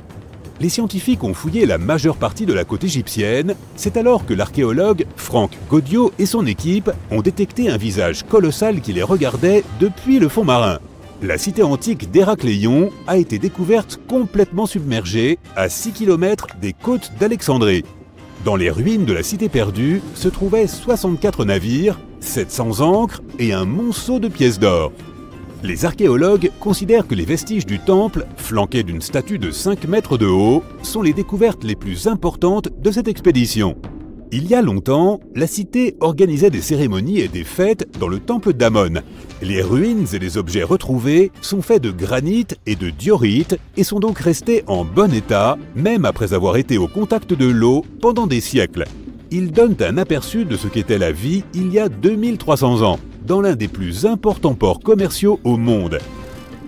Les scientifiques ont fouillé la majeure partie de la côte égyptienne, c'est alors que l'archéologue Franck Gaudiot et son équipe ont détecté un visage colossal qui les regardait depuis le fond marin. La cité antique d'Héracléion a été découverte complètement submergée à 6 km des côtes d'Alexandrie. Dans les ruines de la cité perdue se trouvaient 64 navires, 700 ancres et un monceau de pièces d'or. Les archéologues considèrent que les vestiges du temple, flanqués d'une statue de 5 mètres de haut, sont les découvertes les plus importantes de cette expédition. Il y a longtemps, la cité organisait des cérémonies et des fêtes dans le temple d'Amon. Les ruines et les objets retrouvés sont faits de granit et de diorite et sont donc restés en bon état, même après avoir été au contact de l'eau pendant des siècles. Ils donnent un aperçu de ce qu'était la vie il y a 2300 ans, dans l'un des plus importants ports commerciaux au monde.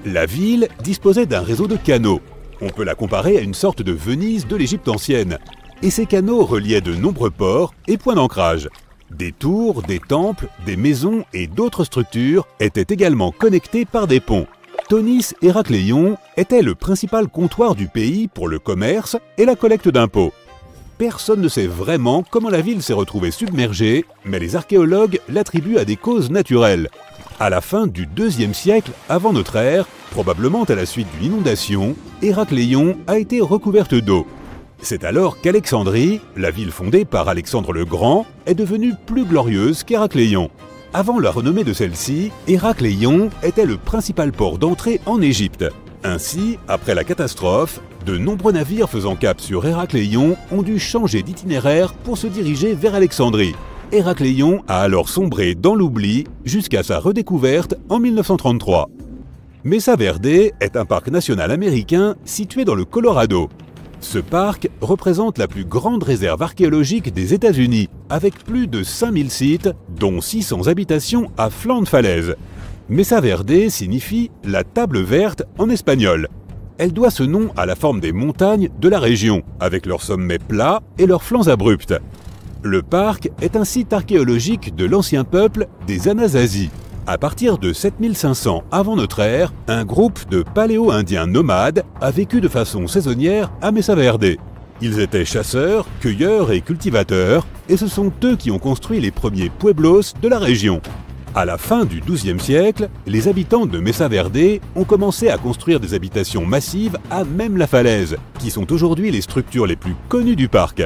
La ville disposait d'un réseau de canaux. On peut la comparer à une sorte de Venise de l'Égypte ancienne. et ces canaux reliaient de nombreux ports et points d'ancrage. Des tours, des temples, des maisons et d'autres structures étaient également connectés par des ponts. Tonis Héracléion était le principal comptoir du pays pour le commerce et la collecte d'impôts. Personne ne sait vraiment comment la ville s'est retrouvée submergée, mais les archéologues l'attribuent à des causes naturelles. À la fin du IIe siècle avant notre ère, probablement à la suite d'une inondation, Héracléion a été recouverte d'eau. C'est alors qu'Alexandrie, la ville fondée par Alexandre le Grand, est devenue plus glorieuse qu'Héracléion. Avant la renommée de celle-ci, Héracléion était le principal port d'entrée en Égypte. Ainsi, après la catastrophe, de nombreux navires faisant cap sur Héracléion ont dû changer d'itinéraire pour se diriger vers Alexandrie. Héracléion a alors sombré dans l'oubli jusqu'à sa redécouverte en 1933. Mesa Verde est un parc national américain situé dans le Colorado. Ce parc représente la plus grande réserve archéologique des États-Unis, avec plus de 5000 sites, dont 600 habitations à flanc de falaise. Mesa Verde signifie « la table verte » en espagnol. Elle doit ce nom à la forme des montagnes de la région, avec leurs sommets plats et leurs flancs abrupts. Le parc est un site archéologique de l'ancien peuple des Anasazi. À partir de 7500 avant notre ère, un groupe de paléo-indiens nomades a vécu de façon saisonnière à Mesa Verde. Ils étaient chasseurs, cueilleurs et cultivateurs, et ce sont eux qui ont construit les premiers pueblos de la région. À la fin du XIIe siècle, les habitants de Mesa Verde ont commencé à construire des habitations massives à même la falaise, qui sont aujourd'hui les structures les plus connues du parc.